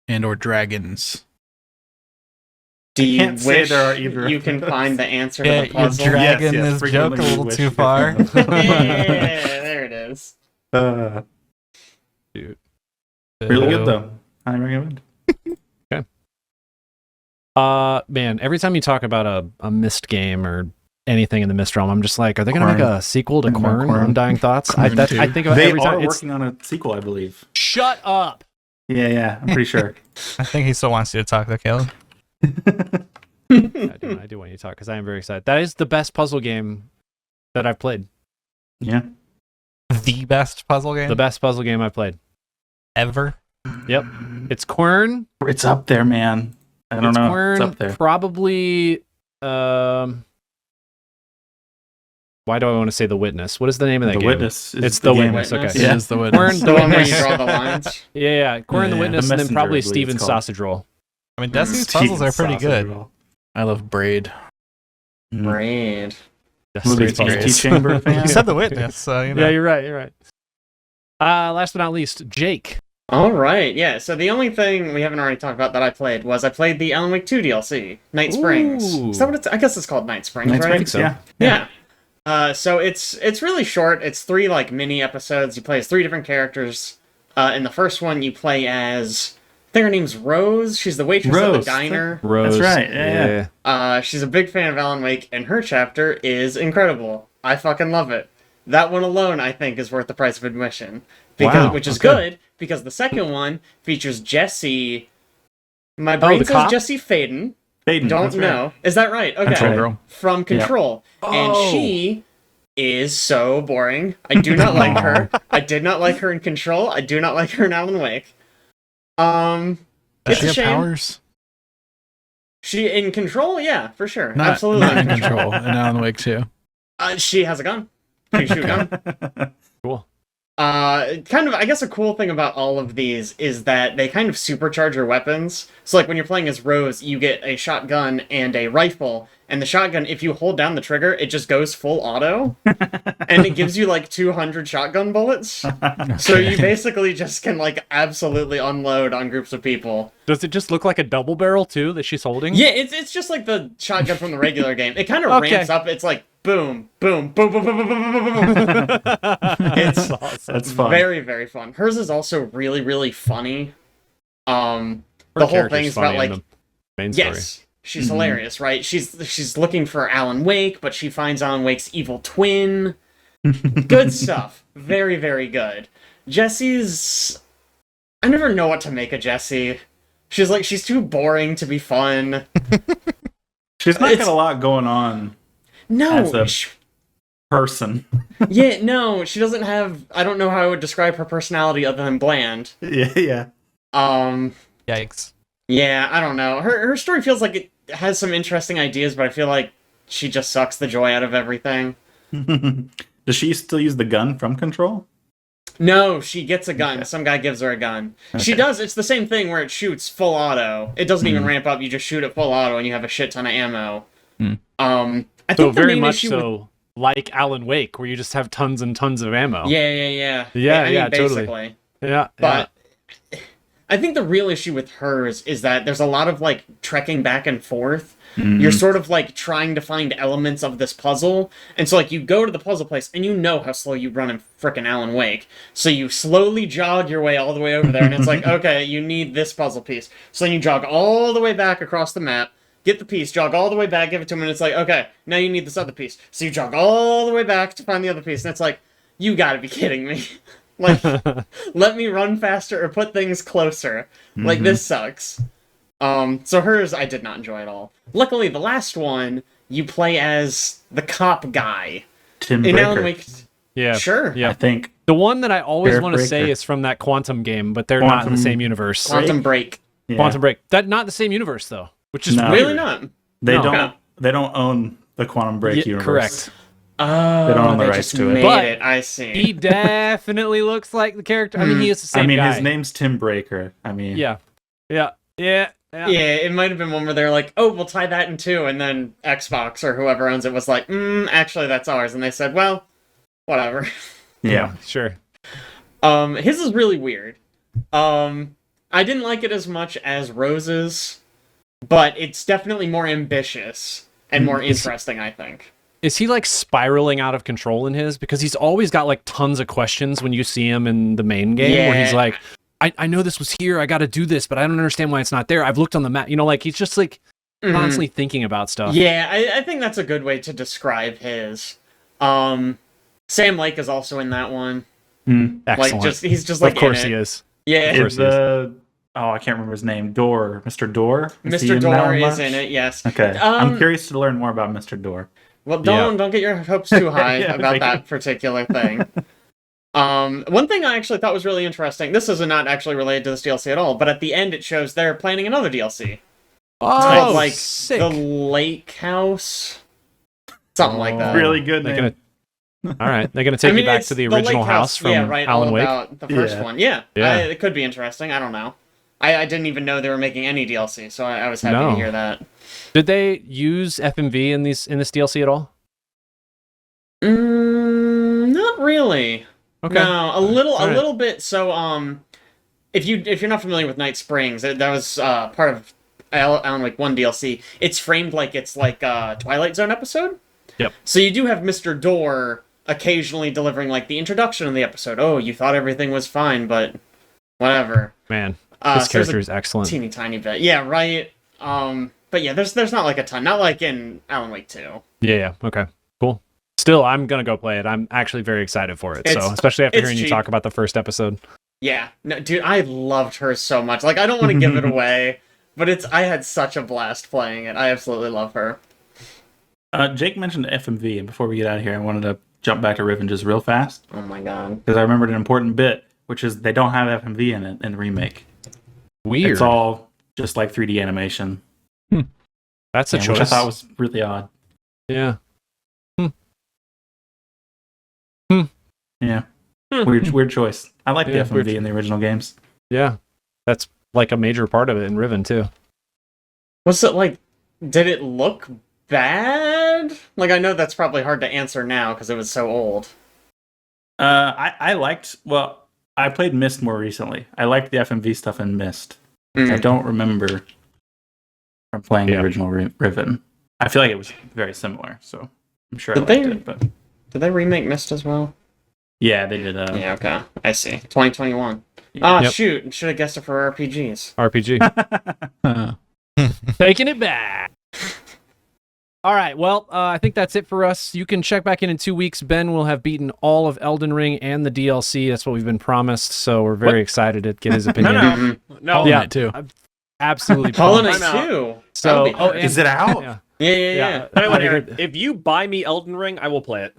And or dragons? Do you can't say wish there are either you of can those. find the answer Yeah, to the you're puzzle? dragging Yes, this frequently joke a we little wish too you could far. find them. Yeah, there it is. Really good though. I recommend. Man, every time you talk about a Myst game or anything in the Myst realm, I'm just like, are they going to make Quern. a sequel to Think about Quern, Quern. Undying Thoughts? Quern I 2. think of it They every are time. It's, working on a sequel, I believe. shut up. Yeah, I'm pretty sure. I think he still wants you to talk though, Caleb. I do want you to talk because I am very excited. That is the best puzzle game that I've played. Yeah. The best puzzle game The best puzzle game I've played. ever. Yep. It's Quern. It's up there, man. I don't It's know. Quern, It's up there. probably. Why do I want to say The Witness? What is the name of that The game? Witness is It's the The game. Witness. Witness. Okay. Yeah. It is the Quern, witness. The The one where you Witness. draw the lines. Yeah. Quern, The Yeah. Witness, The and then Messenger, probably I believe Steven's it's called. Sausage Roll. I mean, Destiny's Steven puzzles are pretty Sausage good. Roll. I love Braid. Braid. What are Steven's you, Puzzles. Chamber fan? You said the witness, so you know. Yeah, you're right. You're right. Last but not least, Jake. All right, yeah. So the only thing we haven't already talked about that I played was I played the Alan Wake 2 DLC, Night Springs. Ooh. Is that what it's? I guess it's called Night Springs, Night right? Springs, so. yeah. Yeah. So it's really short. It's 3 like mini episodes. You play as 3 different characters. In the first one, you play as I think her name's Rose. She's the waitress at the Rose. diner. Rose. right, yeah. She's a big fan of Alan Wake, and her chapter is incredible. I fucking love it. That one alone, I think, is worth the price of admission. Wow, Which is okay. good, because the second one features Jesse. My brain the says cop? Jesse Faden. Faden, Don't that's right. know. Is that right? Okay. Control Girl. From Control. And Oh. she is so boring. I do not like her. I did not like her in Control. I do not like her in Alan Wake. Does It's she a have shame. powers? She in Control, yeah, for sure. Not, Absolutely. Not in Control. And Alan Wake too. She has a gun. She can shoot a gun. Cool. Kind of, I guess a cool thing about all of these is that they kind of supercharge your weapons. So, like, when you're playing as Rose, you get a shotgun and a rifle, and the shotgun, if you hold down the trigger, it just goes full auto, and it gives you, like, 200 shotgun bullets. So you basically just can, like, absolutely unload on groups of people. Does it just look like a double barrel too that she's holding? Yeah, it's just like the shotgun from the regular game. It kind of Okay. ramps up. It's like, boom, boom, boom, boom, boom, boom, boom, boom, boom, boom. It's That's fun. very, very fun. Hers is also really, really funny. Her The whole character's thing is funny about in like, the main story. yes, she's hilarious, right? She's looking for Alan Wake, but she finds Alan Wake's evil twin. Good stuff. Very, very good. Jesse's, I never know what to make of Jessie. She's too boring to be fun. She's not It's- got a lot going on No, as a person. yeah, no, she doesn't have. I don't know how I would describe her personality other than bland. Yeah. Yikes. Yeah, I don't know. Her story feels like it has some interesting ideas, but I feel like she just sucks the joy out of everything. Does she still use the gun from Control? No, she gets a gun. Okay. Some guy gives her a gun. She Okay. does. It's the same thing where it shoots full auto. It doesn't even ramp up. You just shoot it full auto, and you have a shit ton of ammo. Hmm. I So think the very main much issue so like Alan Wake, where you just have tons and tons of ammo. Yeah. Yeah, I mean, yeah, totally. basically. Yeah. But I think the real issue with hers is that there's a lot of like trekking back and forth. You're sort of like trying to find elements of this puzzle, and so like you go to the puzzle place and you know how slow you run in frickin' Alan Wake, so you slowly jog your way all the way over there, and it's like, okay, you need this puzzle piece, so then you jog all the way back across the map, get the piece, jog all the way back, give it to him, and it's like, okay, now you need this other piece, so you jog all the way back to find the other piece, and it's like, you gotta be kidding me. Like, let me run faster or put things closer. Like, this sucks. So hers, I did not enjoy at all. Luckily, the last one, you play as the cop guy. Tim In Breaker. Alan Wake... Yeah. Sure. Yeah. I think. The one that I always Barrett want to say Breaker. is from that Quantum game, but they're not in the Quantum same universe. Quantum Break. Yeah. Quantum Break. That not the same universe though, which is No. weird. Really not? They No. don't. They don't own the Quantum Break Yeah, universe. correct. Oh, They don't own the they rights just to it. made But it. I see. He definitely looks like the character. I mean, he is the same I mean, guy. his name's Tim Breaker. I mean, Yeah. Yeah. Yeah. Yeah. Yeah, it might have been one where they're like, oh, we'll tie that in two, and then Xbox or whoever owns it was like, actually that's ours, and they said, well, whatever. yeah. Sure. His is really weird. I didn't like it as much as Rose's, but it's definitely more ambitious and more interesting, I think. Is he like spiraling out of control in his? Because he's always got like tons of questions when you see him in the main game where he's Yeah. like, I know this was here, I gotta do this, but I don't understand why it's not there. I've looked on the map. You know, like he's just like constantly thinking about stuff. Yeah, I think that's a good way to describe his. Sam Lake is also in that one. Excellent. Like, he's just like of course in he it. is. Yeah, course Is the I can't remember his name. Mr. Door. Is he Mr. in that Door one is much? in it. Yes. Okay, I'm curious to learn more about Mr. Door. Well, don't get your hopes too high Yeah, about thank that you. particular thing. One thing I actually thought was really interesting. This is not actually related to this DLC at all, but at the end it shows they're planning another DLC. Oh, It's called, like, sick. The Lake House, something like that. Really good They're name. gonna, all right, they're gonna take you back it's to the Lake original house from yeah, right, Alan all Wake. about the first Yeah. one. Yeah, Yeah. it could be interesting. I don't know. I didn't even know they were making any DLC, so I was happy No. to hear that. Did they use FMV in this DLC at all? Not really. Okay. No, a Alright. little bit. So, if you're not familiar with Night Springs, that was part of Alan Wake 1 DLC. It's framed like it's like a Twilight Zone episode. Yep. So you do have Mr. Door occasionally delivering like the introduction of the episode. Oh, you thought everything was fine, but whatever. Man, So this there's character a is excellent. teeny tiny bit. Yeah, right. But yeah, there's not like a ton. Not like in Alan Wake 2. Yeah. Okay. Cool. Still, I'm gonna go play it. I'm actually very excited for it. So, It's- especially after it's hearing you cheap. talk about the first episode. Yeah, no, dude, I loved her so much. Like, I don't want to give it away, but I had such a blast playing it. I absolutely love her. Jake mentioned FMV, and before we get out of here, I wanted to jump back to Riven just real fast Oh my god. because I remembered an important bit, which is they don't have FMV in it in the remake. Weird. It's all just like 3D animation, That's a which choice. I thought was really odd. Yeah. Yeah, weird choice. I like Yeah, the FMV weird. in the original games. Yeah. That's like a major part of it in Riven too. Was it like, did it look bad? Like, I know that's probably hard to answer now because it was so old. I liked. Well, I played Myst more recently. I liked the FMV stuff in Myst. I don't remember from playing the Yeah. original Riven. I feel like it was very similar, so I'm sure I Did liked they- it. But Did they remake Myst as well? yeah, they did. Yeah, okay. I see. 2021. Ah, Yep. shoot. Should have guessed it for RPGs. RPG. Taking it back. All right. Well, I think that's it for us. You can check back in 2 weeks. Ben will have beaten all of Elden Ring and the DLC. That's what we've been promised. So we're very excited to get his opinion. No. Hollow Yeah. Knight too. Absolutely. Hollow pumped. Knight I'm out. 2. So, That'll be and- Is it out? Yeah. Yeah. Tell you what, I Aaron, heard- if you buy me Elden Ring, I will play it.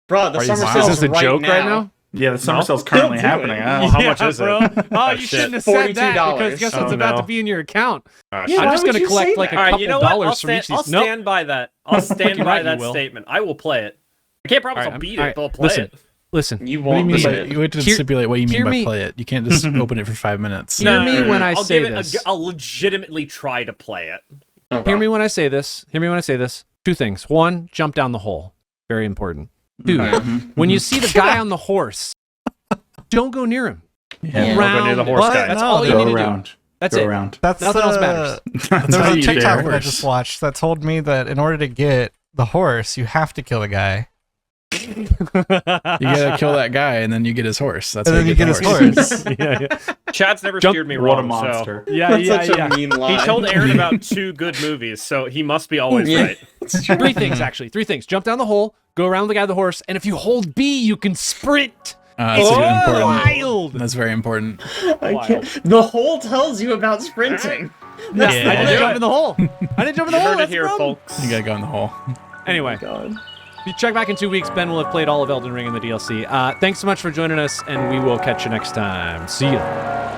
Bro, the Are you- summer is sale's this a right joke now. right now? Yeah, the summer No. sale's currently Still do happening. it. Oh, How much is it? bro? Oh, you shit. shouldn't have said that $42. because guess what's Oh, about no. to be in your account. Yeah, I'm why just would going to you collect say like a that? All right, couple you know what? dollars from each. I'll Nope. stand by that. I'll stand by right, you that will. statement. I will play it. I can't promise All right, I'll beat all it, right, but I'll play listen. it. Listen. You What do you won't mean beat by it. you have to Hear- stipulate what you hear mean by me- play it? You can't just open it for 5 minutes. Hear me when I I'll say give it this. I'll legitimately try to play it. Okay. Hear me when I say this. Hear me when I say this. Two things. One, jump down the hole. Very important. Two, Mhm. when you see the guy on the horse, don't go near him. Yeah. Don't go near the horse What? guy. That's No, all you Go need to do. around. That's Go it. around. That's Nothing else matters. That's There how was a you get your TikTok that I horse. just watched that told me that in order to get the horse, you have to kill the guy. You gotta kill that guy, and then you get his horse. That's And how then you the get his horse. yeah. Chad's never Jump- steered me What a wrong. monster. Yeah, That's yeah, such yeah. a mean line. He told Aaron about 2 good movies, so he must be always Yeah. right. Three things, actually. 3 things. Jump down the hole, go around the guy with the horse, and if you hold B, you can sprint. That's It's important. wild. That's very important. I can't. The hole tells you about sprinting. Yeah, Yeah. I didn't jump in the hole. I didn't jump in the You hole. heard it That's the here, problem. folks. You gotta go in the hole. Anyway, God. if you check back in 2 weeks, Ben will have played all of Elden Ring in the DLC. Thanks so much for joining us, and we will catch you next time. See ya.